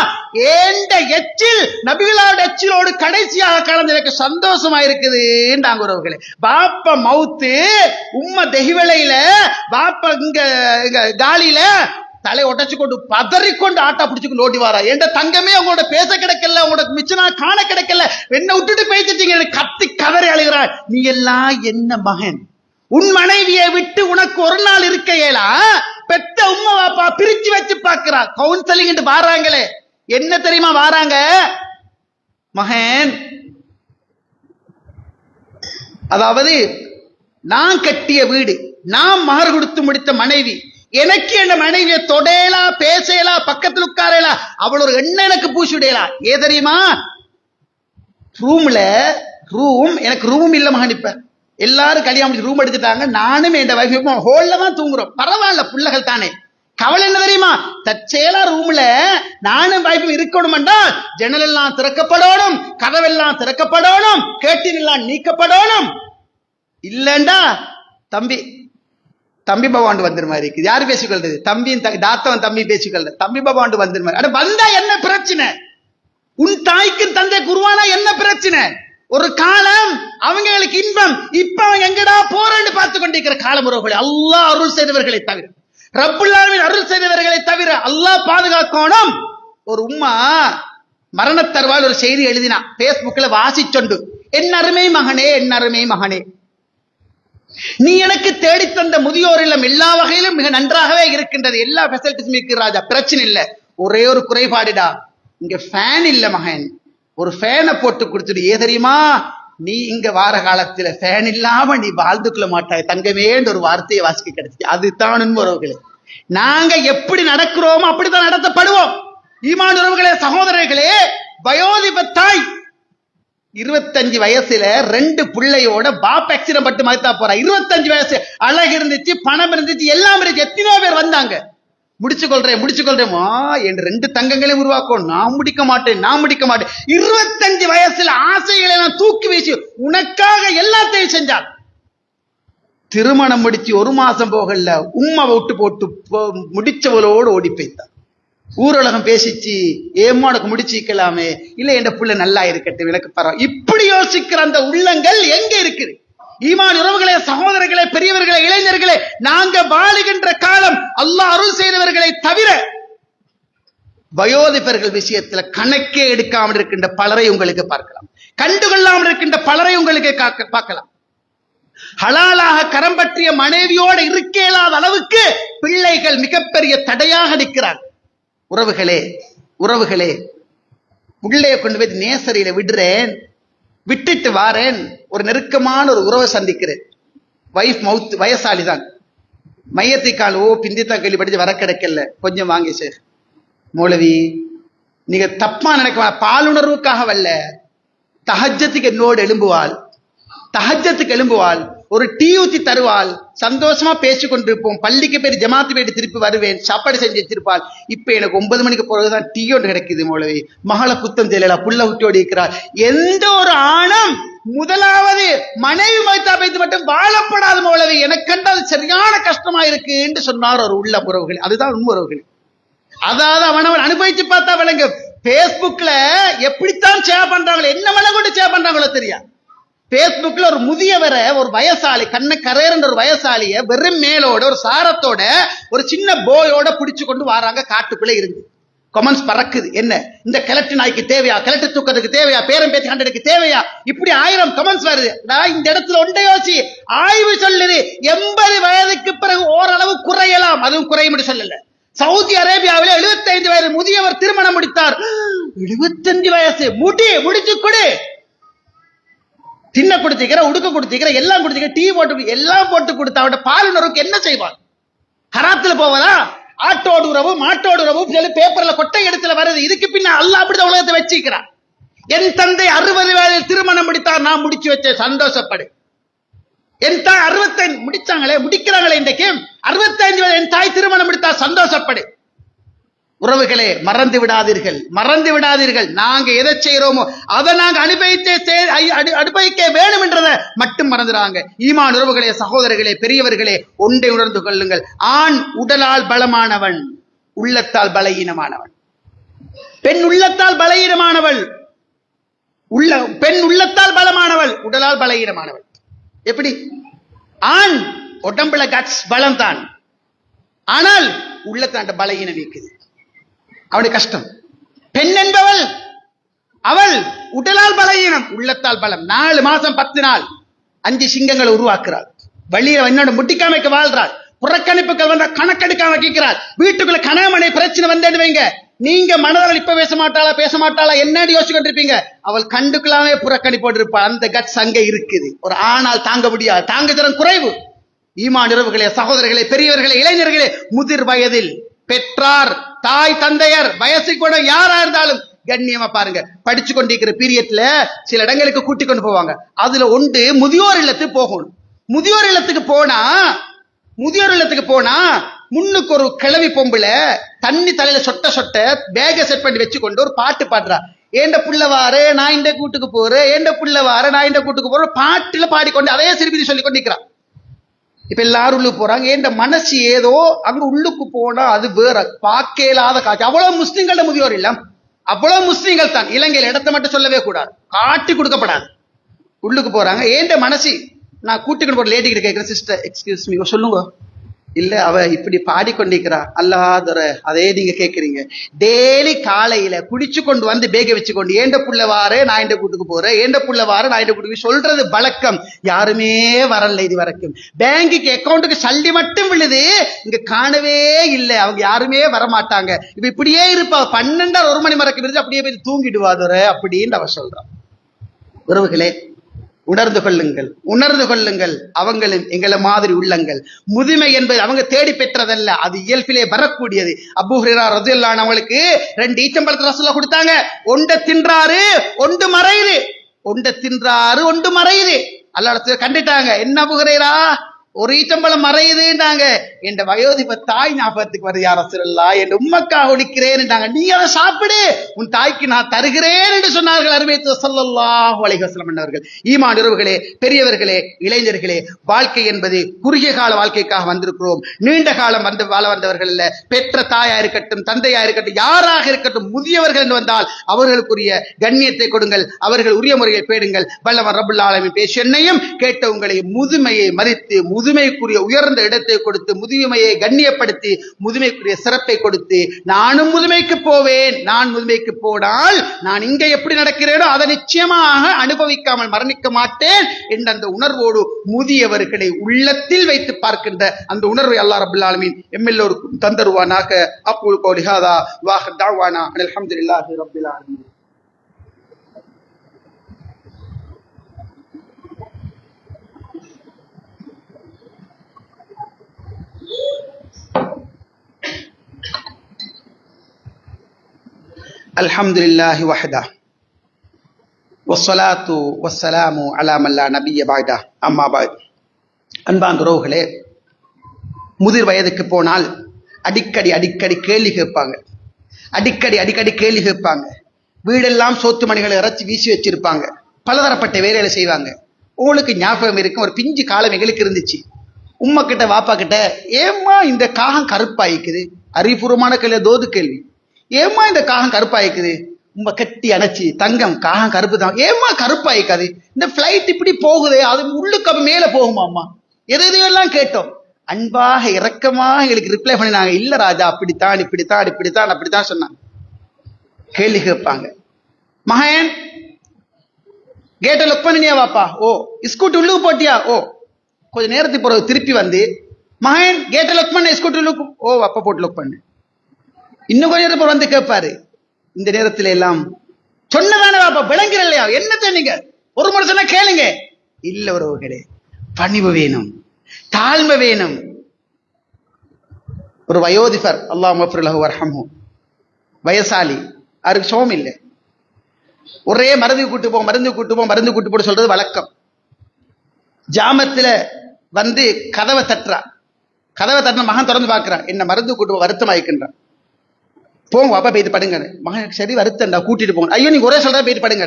ஏண்ட எச்சில் நபிகளோட எச்சிலோடு கடைசியாக கலந்து எனக்கு சந்தோஷமா இருக்குதுன்றாங்க உறவுகளே. பாப்பா மவுத்து, உம்மா தெஹிவலையில, பாப்பா இங்க காலியில தலை உடைச்சு கொண்டு பதறிக்கொண்டு ஆட்டா பிடிச்சுக்கொண்டு ஓடி வாரா. என்ற தங்கமே உங்களோட பேச கிடைக்கல, உங்களோட மிச்சனா காண கிடைக்கல, என்ன விட்டுட்டு பேசிட்டீங்க, கத்தி கதறி அழுகிறார். நீ எல்லாம் என்ன மகன்? உன் மனைவியை விட்டு உனக்கு ஒரு நாள் இருக்க இயலா? பெத்த உம்மா பாப்பா பிரிச்சு வச்சு பாக்குறா. கவுன்சிலிங் வாராங்களே, என்ன தெரியுமா வாராங்க? மகன், அதாவது நான் கட்டிய வீடு, நான் மகர் கொடுத்து முடித்த மனைவி, எனக்கு என்ன மனைவியை தொடையலா, பேசலா, பக்கத்தில் உட்காரலா, அவள் ஒரு எண்ணெய் எனக்கு பூசி விடையலா. ஏ தெரியுமா? ரூம் எனக்கு ரூம் இல்ல மகன். இப்ப எல்லாரும் கல்யாணம் ரூம் எடுத்துட்டாங்க, நானும் என் வைஃப் ஹோல்ல தான் தூங்குறோம். பரவாயில்ல, பிள்ளைகள் தானே. கவலை என்ன தெரியுமா? தற்செயலா ரூம்ல நானும் வைஃப் இருக்கணும்டா, ஜன்னல் எல்லாம் திறக்கப்படணும், கதவெல்லாம் திறக்கப்படணும், கேட்டின் எல்லாம் நீக்கப்படணும். இல்லண்டா தம்பி பவாண்டு வந்துரு மாதிரி இருக்கு. யாரு பேசிக்கொள்றது? தம்பியும் தாத்தவன் தம்பி பேசிக்கொள்றது. தம்பி பவாண்டு வந்துரு மாதிரி. அட வந்தா என்ன பிரச்சனை? உன் தாய்க்கு தந்தை குருவானா என்ன பிரச்சனை? ஒரு காலம் அவங்களுக்கு இன்பம், இப்ப அவங்க எங்கடா போறேன்னு பார்த்து கொண்டிருக்கிற காலமுறைகளை அல்லாஹ் அருள் செய்தவர்களை தவிர, ரப்புல் ஆலமீன் அருள் செய்தவர்களை தவிர அல்லாஹ் பாதுகாக்கணும். ஒரு உம்மா மரண தருவால் ஒரு செய்தி எழுதினா, பேஸ்புக்ல வாசிச்சொண்டு, என் அருமை மகனே, என் அருமை மகனே, நீ எனக்கு தேடித்தந்த முதியோர் இல்லம் எல்லா வகையிலும் மிக நன்றாகவே இருக்கின்றது, எல்லா ஃபெசிலிட்டிஸும் இருக்கு ராஜா, பிரச்சனை இல்லை. ஒரே ஒரு குறைபாடுடா, இங்க ஃபேன் இல்ல மகன், ஒரு ஃபேனை போட்டு கொடுத்துடு. ஏ தெரியுமா? நீ இங்க வார காலத்துல ஃபேன் இல்லாம நீ வாழ்ந்துக்குள்ள மாட்டாய் தங்கமேன்னு ஒரு வார்த்தையை வாசிக்க கிடைச்சி. அதுதான் உறவுகளே, நாங்க எப்படி நடக்கிறோமோ அப்படித்தான் நடத்தப்படுவோம். ஈமான் உறவுகளே, சகோதரர்களே, வயோதிபத்தாய் 25 வயசுல 2 பிள்ளையோட பாப் ஆக்சிடென்ட் பட்டு மகத்தா போறா. 25 வயசு, அழகு இருந்துச்சு, பணம் இருந்துச்சு, எல்லாம் இருந்துச்சு. எத்தனையோ பேர் வந்தாங்க, முடிச்சு கொள்றேன் என்று 2 தங்கங்களையும் உருவாக்கும். நான் முடிக்க மாட்டேன் 25 வயசுல ஆசைகளை எல்லாம் தூக்கி வீசி உனக்காக எல்லாத்தையும் செஞ்சார். திருமணம் முடிச்சு 1 மாசம் போகல, உம்மை விட்டு போட்டு முடிச்சவளோடு ஓடி போய்த்தார். ஊரலகம் பேசிச்சு, ஏமா உனக்கு முடிச்சிக்கலாமே, இல்ல என் புள்ள நல்லா இருக்கட்டும், எனக்கு பரவாயில்ல. இப்படி யோசிக்கிற அந்த உள்ளங்கள் எங்க இருக்குது? ஈமான் உறவுகளே, சகோதரர்களே, பெரியவர்களே, இளைஞர்களே, நாங்க வாழுகின்ற காலம் அல்லாஹ் அருள் செய்தவர்களை தவிர வயோதிபர்கள் விஷயத்துல கணக்கே எடுக்காமல் இருக்கின்ற பலரை உங்களுக்கு பார்க்கலாம், கண்டுகொள்ளாமல் இருக்கின்ற பலரை உங்களுக்கு பார்க்கலாம். ஹலாலாக கரம் பற்றிய மனைவியோடு இருக்க இயலாத அளவுக்கு பிள்ளைகள் மிகப்பெரிய தடையாக நிற்கிறார். உறவுகளே, உள்ளே கொண்டு போய் நேசரியில விடுறேன், விட்டுட்டு வாரேன். ஒரு நெருக்கமான ஒரு உறவை சந்திக்கிறேன். வைஃப் மவுத், வயசாலிதான், மையத்தைக்கால் பிந்தித்தான் கேள்விப்படிச்சு வர கிடைக்கல, கொஞ்சம் வாங்கி சார் மௌலவி, நீங்க தப்பா நினைக்க, பாலுணர்வுக்காக வல்ல, தஹஜ்ஜத்துக்கு என்னோடு எழும்புவாள், ஒரு டீ ஊத்தி தருவாள், சந்தோஷமா பேசி கொண்டிருப்போம். பள்ளிக்கு போய் ஜமாத்து போயிட்டு திருப்பி வருவேன், சாப்பாடு செஞ்சு வச்சிருப்பாள். இப்ப எனக்கு 9 மணிக்கு போறதுதான் டீ ஒன்று கிடைக்குது மௌலவி, மகளை குத்தம் தெரியல, புள்ள விட்டோடி இருக்கிறார். எந்த ஒரு ஆணும் முதலாவது மனைவி மைத்தா வைத்து மட்டும் வாழப்படாது மௌலவி, எனக்கு கண்டால் சரியான கஷ்டமா இருக்கு என்று சொன்னார் ஒரு உள்ள உறவுகள். அதுதான் உண்மை உறவுகள். அதாவது அவனவன் அனுபவிச்சு பார்த்தா விளங்கு. பேஸ்புக்ல எப்படித்தான் ஷேர் பண்றாங்களோ, என்ன வேலை கொண்டு ஷேர் பண்றாங்களோ தெரியாது. பேஸ்புக்ல ஒரு முதியவரை, ஒரு வயசாளி, கண்ண கரையர் ஒரு வயசாலிய வெறும் மேலோட ஒரு சாரத்தோட ஒரு சின்ன போயோட பிடிச்சு கொண்டு வராங்க. காட்டுக்குள்ள இருந்து கமெண்ட்ஸ் பறக்குது. என்ன இந்த கிழட்டு நாய்க்கு தேவையா, கிழட்டு தூக்கத்துக்கு தேவையா, பேரம் பேச்சு கண்டதுக்கு தேவையா, இப்படி 1000 கமெண்ட்ஸ் வருது. இந்த இடத்துல ஒன்றை யோசி, ஆய்வு சொல்லுது 80 வயதுக்கு பிறகு ஓரளவு குறையலாம், அதுவும் குறையும் சொல்லல. சவுதி அரேபியாவில் 75 வயது முதியவர் திருமணம் முடித்தார். 75 வயசு முடிச்சு கொடு, தின்ன கொடுத்திக்கிற, உடுக்க கொடுத்திக்கிற, எல்லாம் கொடுத்திக்கிற, டீ போட்டு எல்லாம் போட்டு கொடுத்த அவட பாலுணர்வுக்கு என்ன செய்வான்? ஹராத்துல போவதா? ஆட்டோடு உறவு, மாட்டோடு உறவு சொல்லி பேப்பர்ல கொட்டை இடத்துல வருது. இதுக்கு பின்ன அல்லாஹ் அப்படிதான் உலகத்தை வச்சிருக்கிறான். என் தந்தை 60 வயதில் திருமணம் முடித்தார், நான் முடிச்சு வச்சேன், சந்தோஷப்படு. என் தாய் 65 முடிச்சாங்களே, முடிக்கிறாங்களே இன்றைக்கு. 65 வயது என் தாய் திருமணம் முடித்தார், சந்தோஷப்படு. உறவுகளே, மறந்து விடாதீர்கள். நாங்க எதை செய்யறோமோ அதை நாங்க அனுபவிக்க வேணும் என்றதை மட்டும் மறந்துடாங்க. ஈமான் உறவுகளே, சகோதரர்களே, பெரியவர்களே, ஒன்றை உணர்ந்து கொள்ளுங்கள். ஆண் உடலால் பலமானவன், உள்ளத்தால் பலகீனமானவன். பெண் உள்ளத்தால் பலகீனமானவள், பெண் உள்ளத்தால் பலமானவள், உடலால் பலகீனமானவள். எப்படி? ஆண் உடம்புல கட்ஸ் பலம் தான், ஆனால் உள்ளத்தாண்ட பலகீனம் இருக்குது, அவனுக்கு கஷ்டம். பெண் என்பவள் அவள் உடலால் பலகீனம், உள்ளத்தால் பலம். 4 மாசம் 10 நாள் 5 சிங்கங்களை உருவாக்குறாள். வழியை என்னோட முட்டிக்காமைக்க வாழ்றாள். புறக்கணிப்புகள் வந்த கணக்கெடுக்காம வைக்கிறாள். வீட்டுக்குள்ள கணவனை பிரச்சனை வந்தேன்னு வைங்க, நீங்க மனதளவில் இப்ப பேச மாட்டாளா என்னன்னு யோசிச்சுட்டு இருப்பீங்க. அவள் கண்டுக்கலாமே புறக்கணிப்போடு இருப்பாள். அந்த கட்ஸ் அங்க இருக்குது. ஒரு ஆணால் தாங்க முடியாது, தாங்க திறன் குறைவு. ஈமான் உறவுகளே, சகோதரர்களே, பெரியவர்களே, இளைஞர்களே, முதிர் வயதில் பெற்றார், தாய் தந்தையர், வயசு கூட யாரா இருந்தாலும் கண்ணியமா பாருங்க. படிச்சு கொண்டிருக்கிற பீரியட்ல சில இடங்களுக்கு கூட்டிக் கொண்டு போவாங்க. அதுல ஒன்று முதியோர் இல்லத்துக்கு போகணும். முதியோர் இல்லத்துக்கு போனா முன்னுக்கு ஒரு கிழவி பொம்புல தண்ணி தலையில சொட்ட பேக செட் பண்ணி வச்சு கொண்டு ஒரு பாட்டு பாடுறா. ஏண்ட புள்ளவாறு நான் இந்த கூட்டுக்கு போறேன், ஏண்ட புள்ளவாறு நான் இந்த கூட்டுக்கு போறேன், பாட்டுல பாடிக்கொண்டு அதையே சிறுபதி சொல்லி கொண்டிருக்கிறான். இப்ப எல்லாரும் உள்ளுக்கு போறாங்க. என் மனசு ஏதோ அங்க உள்ளுக்கு போனா அது வேற பாக்கேலாத காட்சி. அவ்வளவு முஸ்லிம்கள முதியோர் இல்லம், அவ்வளவு முஸ்லிம்கள் தான். இலங்கையில் இடத்தை மட்டும் சொல்லவே கூடாது, காட்டி கொடுக்கப்படாது. உள்ளுக்கு போறாங்க. ஏண்ட மனசு, நான் கூட்டிக்கிட்டு போற லேடி கிட்ட கேட்கிறேன், சிஸ்டர் எக்ஸ்கியூஸ் மீ சொல்லுங்க. இல்ல அவ இப்படி பாடிக்கொண்டிருக்கிறா. அல்லாஹ், அதே நீங்க கேட்கறீங்க. டெய்லி காலையில குடிச்சு கொண்டு வந்து பேக வச்சு கொண்டு ஏண்ட புள்ளவாறு நான் இந்த கூட்டுக்கு போறேன், ஏண்ட புள்ளவாறு நான் இந்த கூட்டுக்கு சொல்றது பழக்கம். யாருமே வரல இது வரைக்கும். பேங்குக்கு அக்கௌண்ட்டுக்கு சல்லி மட்டும் விழுது, இங்க காணவே இல்லை. அவங்க யாருமே வரமாட்டாங்க. இப்ப இப்படியே இருப்பா. 12 1 மணி மறக்க விருது அப்படியே போய் தூங்கிடுவாதுற அப்படின்னு அவ சொல்றான். உறவுகளே, உணர்ந்து கொள்ளுங்கள். அவங்களும் எங்களை மாதிரி உள்ளங்கள். முதுமை என்பது அவங்க தேடி பெற்றதல்ல, அது இயல்பிலே வரக்கூடியது. அபூ ஹுரைரா ரலியல்லாஹு அன்ஹு அவங்களுக்கு 2 ஈச்சம்பழத்தை ரசூலுல்லாஹ் கொடுத்தாங்க. ஒண்ட தின்றாரு, ஒன்று மறையுது. அல்லாஹ் கண்டுட்டாங்க. என்ன அபூ ஹுரைரா, ஒரு ஈச்சம்பழம் மறையுதுன்றாங்க. என் வயோதிப தாய் ஞாபகத்துக்கு வருது, யா ரசூலல்லாஹ், என் உம்மக்காக ஒழிக்கிறேன். நீ அதை சாப்பிடு, உன் தாய்க்கு நான் தருகிறேன் என்று சொன்னார்கள் அருமை ஸல்லல்லாஹு அலைஹி வஸல்லம் அவர்கள். ஈமான் உறவுகளே, பெரியவர்களே, இளைஞர்களே, வாழ்க்கை என்பது குறுகிய கால வாழ்க்கைக்காக வந்திருக்கிறோம். நீண்ட காலம் வாழ வந்தவர்கள் அல்ல. பெற்ற தாயா இருக்கட்டும், தந்தையா இருக்கட்டும், யாராக இருக்கட்டும், முதியவர்கள் என்று வந்தால் அவர்களுக்குரிய கண்ணியத்தை கொடுங்கள், அவர்கள் உரிய முறையை பேடுங்கள். வல்லவன் ரப்புல் ஆலமீன் பேசிய என்னையும் கேட்ட உங்களை முதுமையை மதித்து, முதுமைக்குரிய உயர்ந்த இடத்தை கொடுத்து, முதுமையை கண்ணியப்படுத்தி, முதுமைக்குரிய சிறப்பை கொடுத்து, நானும் முதுமைக்கு போவேன், நான் முதுமைக்கு போனால் நான் இங்க எப்படி நடக்கிறேனோ அதை நிச்சயமாக அனுபவிக்காமல் மரணிக்க மாட்டேன் என்ற அந்த உணர்வோடு முதியவர்களை உள்ளத்தில் வைத்து பார்க்கின்ற அந்த உணர்வை அல்லாஹ் ரப்பல் ஆலமீன் எல்லோருக்கும் தந்தருவானாக. அக்கூல் கௌலி ஹாதா வ ஆகிரு தஅவானா அல்ஹம்துலில்லாஹி ரப்பில் ஆலமீன். அல்ஹம்துலில்லாஹி வஹ்தா வஸ்ஸலாத்து வஸ்ஸலாமு அலா மன் லா நபிய்ய பஅதா அம்மா பஅத். அன்பார்ந்த உறவுகளே, முதிர் வயதுக்கு போனால் அடிக்கடி கேள்வி கேட்பாங்க. வீடெல்லாம் சோத்து மணிகளை இறைச்சி வீசி வச்சிருப்பாங்க. பலதரப்பட்ட வேலைகளை செய்வாங்க. உங்களுக்கு ஞாபகம் இருக்கும், ஒரு பிஞ்சு காலம் எங்களுக்கு இருந்துச்சு. உம்மா கிட்ட வாப்பா கிட்ட, ஏம்மா இந்த காகம் கருப்பாயிக்குது? அறிவுபூர்வமான கேள்வி, தோது கேள்வி. ஏம்மா இந்த காகம் கருப்பாயிக்குது? உம்ப கட்டி அணைச்சி, தங்கம் காகம் கருப்பு தான், ஏம்மா கருப்பாயிக்காது? இந்த பிளைட் இப்படி போகுது, அது உள்ளுக்கு மேல போகுமா அம்மா? எதையெல்லாம் கேட்டோம். அன்பாக இரக்கமாக எங்களுக்கு ரிப்ளை பண்ணினாங்க, இல்ல ராஜா, அப்படித்தான் சொன்னாங்க. கேள்வி கேட்பாங்க. மகன் கேட்ட லுக் பண்ணினியா வாப்பா? ஓ. ஸ்கூட்டி உள்ளுக்கு போட்டியா? ஓ. கொஞ்ச நேரத்துக்கு பிறகு திருப்பி வந்து, மகன் கேட்ட லுக் பண்ண, ஸ்கூட்டி உள்ளுக்கு? ஓ அப்பா போட்டு லுக் பண்ணு. இன்னும் கொஞ்ச நேரம் வந்து கேட்பாரு. இந்த நேரத்துல எல்லாம் சொன்னதானே வாப்பா, விளங்குற இல்லையா? என்ன சொன்னீங்க? ஒரு முறை சொன்னா கேளுங்க. இல்ல உறவுகளே, பணிவு வேணும், தாழ்மை வேணும். ஒரு வயோதிபர், அல்லாஹ் மஃபிர் லஹு வர்ஹம்ஹு, வயசாலி, அவருக்கு சோம் இல்லை. ஒரே மருந்து கூட்டு போ சொல்றது வழக்கம். ஜாமத்துல வந்து கதவை தட்டுற மகன் திறந்து பார்க்கிறான். என்ன மருந்து கூட்டு வருத்தம் ஆயிக்கின்றான். போங்க அப்பா, போயிட்டு படுங்க. மகன் சரி வருத்தண்டா, கூட்டிட்டு போங்க. ஐயோ நீங்க ஒரே சொல்றா, போயிட்டு படுங்க.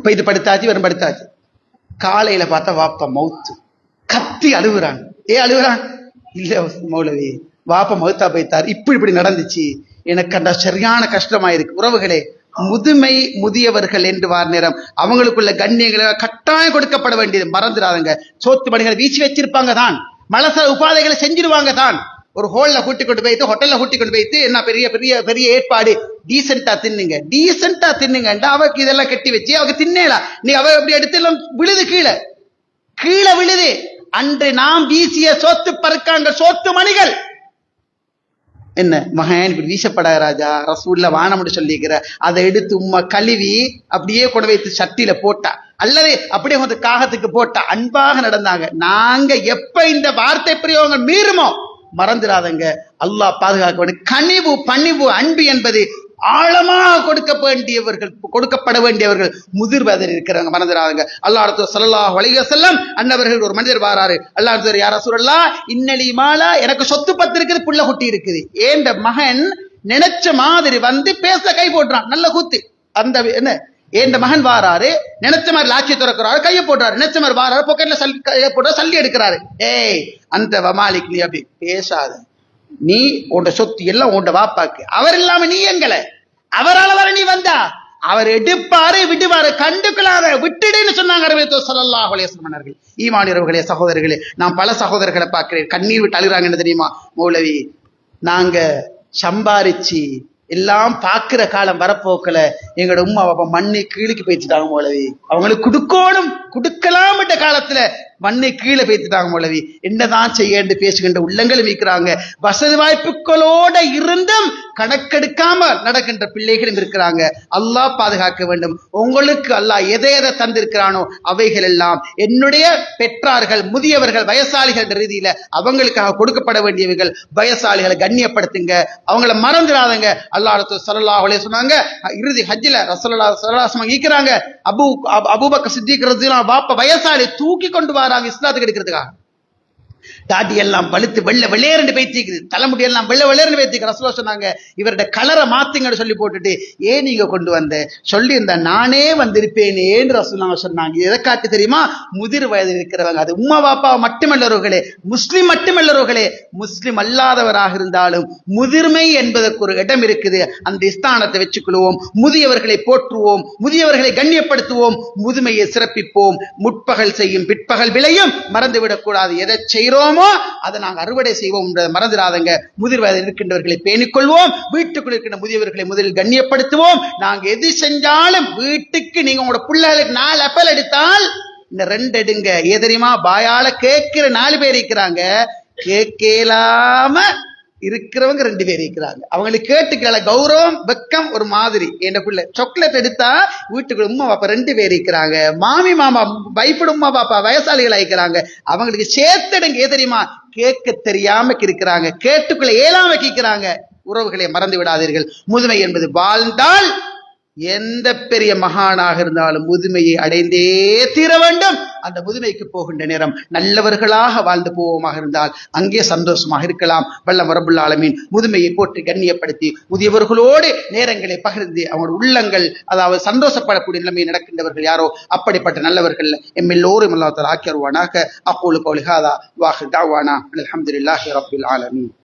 போயிட்டு படுத்தாச்சு. காலையில பார்த்தா வாப்பா மௌத்து, கத்தி அழுகுறான். அழுகுறான்? இல்ல மௌலவி, வாப்பா மௌத்தா போய்த்தார், இப்படி நடந்துச்சு, எனக்கு அந்த சரியான கஷ்டமாயிருக்கு. உறவுகளே, முதியவர்கள் என்று வார நேரம் அவங்களுக்குள்ள கண்ணியங்களை கட்டாயம் கொடுக்கப்பட வேண்டியது மறந்துடாதங்க. சோத்து மணிகளை வீசி வச்சிருப்பாங்க தான், மலச உபாதைகளை செஞ்சிருவாங்க தான். ஒரு ஹோட்டல்ல கூட்டி கொண்டு போயிட்டு என்ன பெரிய பெரிய பெரிய ஏற்பாடு, டீசென்டா தின்னுங்க. அவருக்கு இதெல்லாம் கட்டி வச்சு அவருக்கு தின்னலாம். நீ அவ எப்படி எடுத்து எல்லாம் விழுது, கீழே விழுது. அன்று நாம் வீசிய சோத்து பருக்காங்க, சோத்து மணிகள். என்ன மகன் இப்படி வீசப்படாத ராஜா, ரசூல்ல வானம்னு சொல்லிக்கிற, அதை எடுத்து உம்மா கழுவி அப்படியே கொண்டு வைத்து சட்டியில போட்டா, அல்லது அப்படியே வந்து காகத்துக்கு போட்டா. அன்பாக நடந்தாங்க. நாங்க எப்ப இந்த வார்த்தை பிரயோகம் மீறுமோ மறந்துடாதங்க. அல்லாஹ் பாதுகாக்க வேண்டும். கனிவு, பணிவு, அன்பு என்பது ஆழமாக கொடுக்கப்பட வேண்டியவர்கள் முதிர் வயதில் இருக்கிறவங்க, மறந்துடாதங்க. அல்லாஹ் ஸல்லல்லாஹு அலைஹி வஸல்லம் அன்னவர்கள் ஒரு மனிதர் வாராரு. அல்லாஹ், யா ரசூலல்லாஹ், இன்னலி மாலா, எனக்கு சொத்து பத்து இருக்குது, புள்ள குட்டி இருக்குது. ஏண்ட மகன் நினைச்ச மாதிரி வந்து பேச கை போட்டுறான், நல்ல கூத்து. அந்த என்ன, ஏண்ட மகன் வாராரு, நினைச்ச மாதிரி லாட்சியை திறக்கிறாரு, கையை போடுறாரு, நினைச்ச மாதிரி வாராரு, பொக்கெட்ல சல்லி எடுக்கிறாரு. ஏய் அந்த வமாலிக், நீ அப்படி பேசாத, நீ உண்ட சொத்து எல்லாம் உண்ட வாப்பாக்கு, அவர் இல்லாம நீ எங்களை, அவரால் வர நீ வந்தா அவர் எடுப்பாரு விடுவாரு, கண்டுக்கலாத விட்டுடுன்னு சொன்னாங்க ஸல்லல்லாஹு அலைஹி வஸல்லம் அவர்கள். ஈமானியர்களே, சகோதரர்களே, நான் பல சகோதரர்களை பார்க்கிறேன், கண்ணீர் விட்டு அழுகிறாங்க. என்ன தெரியுமா? மௌலவி, நாங்க சம்பாரிச்சு எல்லாம் பார்க்கிற காலம் வரப்போக்கல எங்களோட உம்மா பாப்பா மண்ணை கீழுக்கு போயிடுச்சுட்டாங்க மௌலவி, அவங்களுக்கு கொடுக்கணும் கொடுக்கலாம் காலத்துல மண்ணை கீழே பேத்துட்டாங்க மௌலவி. என்னதான் செய்ய என்று பேசுகின்ற உள்ளங்களும் இருக்கிறாங்க. வசதி வாய்ப்புகளோட இருந்தும் கணக்கெடுக்காம நடக்கின்ற பிள்ளைகளும் இருக்கிறாங்க. அல்லாஹ் பாதுகாக்க வேண்டும். உங்களுக்கு அல்லாஹ் எதை எதை தந்திருக்கிறானோ அவைகள் எல்லாம் என்னுடைய பெற்றார்கள், முதியவர்கள், வயசாளிகள் என்ற ரீதியில அவங்களுக்காக கொடுக்கப்பட வேண்டியவர்கள். வயசாளிகளை கண்ணியப்படுத்துங்க, அவங்கள மறந்துடாதங்க. அல்லாஹ் ரசூல் ஸல்லல்லாஹு அலைஹி சொன்னாங்க, இறுதி ஹஜ்ஜில ரசூலுல்லாஹி ஸல்லல்லாஹு அலைஹி வஸல்லம் ஈக்கறாங்க, அபூபக்கர் சித்திக் ரலியல்லாஹு அன்ஹு பாப்பா வயசாளி தூக்கி கொண்டு வராங்க இஸ்லாத்துக்கு எடுக்கிறதுக்காக. தாடி எல்லாம் பழுத்து வெள்ளை வெள்ளையரண்டு பேத்திக்குது, தலைமுடி எல்லாம் வெள்ளை வெள்ளையரண்டு பேத்திக்கு. ரசூலுல்லாஹ் சொன்னாங்க, இவருடைய கலரை மாத்துங்கன்னு சொல்லி போட்டுட்டு, ஏன் நீங்க கொண்டு வந்த சொல்லி இருந்தா நானே வந்திருப்பேனே என்று ரசூலுல்லாஹ் சொன்னாங்க. எதை காட்டி தெரியுமா? முதிர் வயதில் இருக்கிறவங்க, அது உம்மா பாப்பா மட்டுமல்லவர்களே, முஸ்லிம் மட்டுமல்லவர்களே, முஸ்லிம் அல்லாதவராக இருந்தாலும் முதிர்மை என்பதற்கு ஒரு இடம் இருக்குது. அந்த ஸ்தானத்தை வச்சுக்கொள்வோம். முதியவர்களை போற்றுவோம், முதியவர்களை கண்ணியப்படுத்துவோம், முதுமையை சிறப்பிப்போம். முற்பகல் செய்யும் பிற்பகல் விளையும் மறந்துவிடக் கூடாது. எதை செய்கிறோமோ அதை நாங்கள் அறுவடை செய்வோம் என்றதை மறந்துடாதங்க. முதிர் வயதில் இருக்கின்றவர்களை பேணிக்கொள்வோம். வீட்டுக்குள் இருக்கின்ற முதியவர்களை முதலில் கண்ணியப்படுத்துவோம். நாங்க எது செஞ்சாலும் வீட்டுக்கு நீங்க உங்களோட பிள்ளைகளுக்கு 4 அப்பல் எடுத்தால் இந்த 2 எடுங்க. ஏ தெரியுமா? பாயால கேட்கிற 4 பேர் இருக்கிறாங்க, கேட்கலாம இருக்கிறவங்க 2 பேர் இருக்கிறாங்க. அவங்களுக்கு கேட்டுக்கல கௌரவம் வெக்கம் ஒரு மாதிரி. என் பிள்ளை சாக்லேட் எடுத்தா வீட்டுக்குள்ள உம்மா பாப்பா 2 பேர் இருக்கிறாங்க, மாமி மாமா வைஃபோட உம்மா பாப்பா வயசாளிகள் ஆயிக்கிறாங்க. அவங்களுக்கு சேர்த்தடுங்க. தெரியுமா? கேட்க தெரியாம இருக்கிறாங்க, கேட்டுக்குள்ள ஏலாம கேட்கிறாங்க. உறவுகளை மறந்து விடாதீர்கள். முதுமை என்பது வாழ்ந்தால் எந்த பெரிய மகானாக இருந்தாலும் முதுமையை அடைந்தே தீர வேண்டும். அந்த முதுமைக்கு போகின்ற நேரம் நல்லவர்களாக வாழ்ந்து போவோமாக இருந்தால் அங்கே சந்தோஷமாக இருக்கலாம். வல்ல ரப்புல் ஆலமீன் முதுமையை போற்றி கண்ணியப்படுத்தி முதியவர்களோடு நேரங்களை பகிர்ந்து அவங்களோட உள்ளங்கள் அதாவது சந்தோஷப்படக்கூடிய நிலைமை நடக்கின்றவர்கள் யாரோ அப்படிப்பட்ட நல்லவர்கள் எல்லோரும் அல்லாஹ் தஆலா ஆக்கி அருள்வானாக. அக்கூலு கௌலி ஹாதா வ ஆகிரு தஅவானா அல்ஹம்துலில்லாஹி ரப்பில் ஆலமீன்.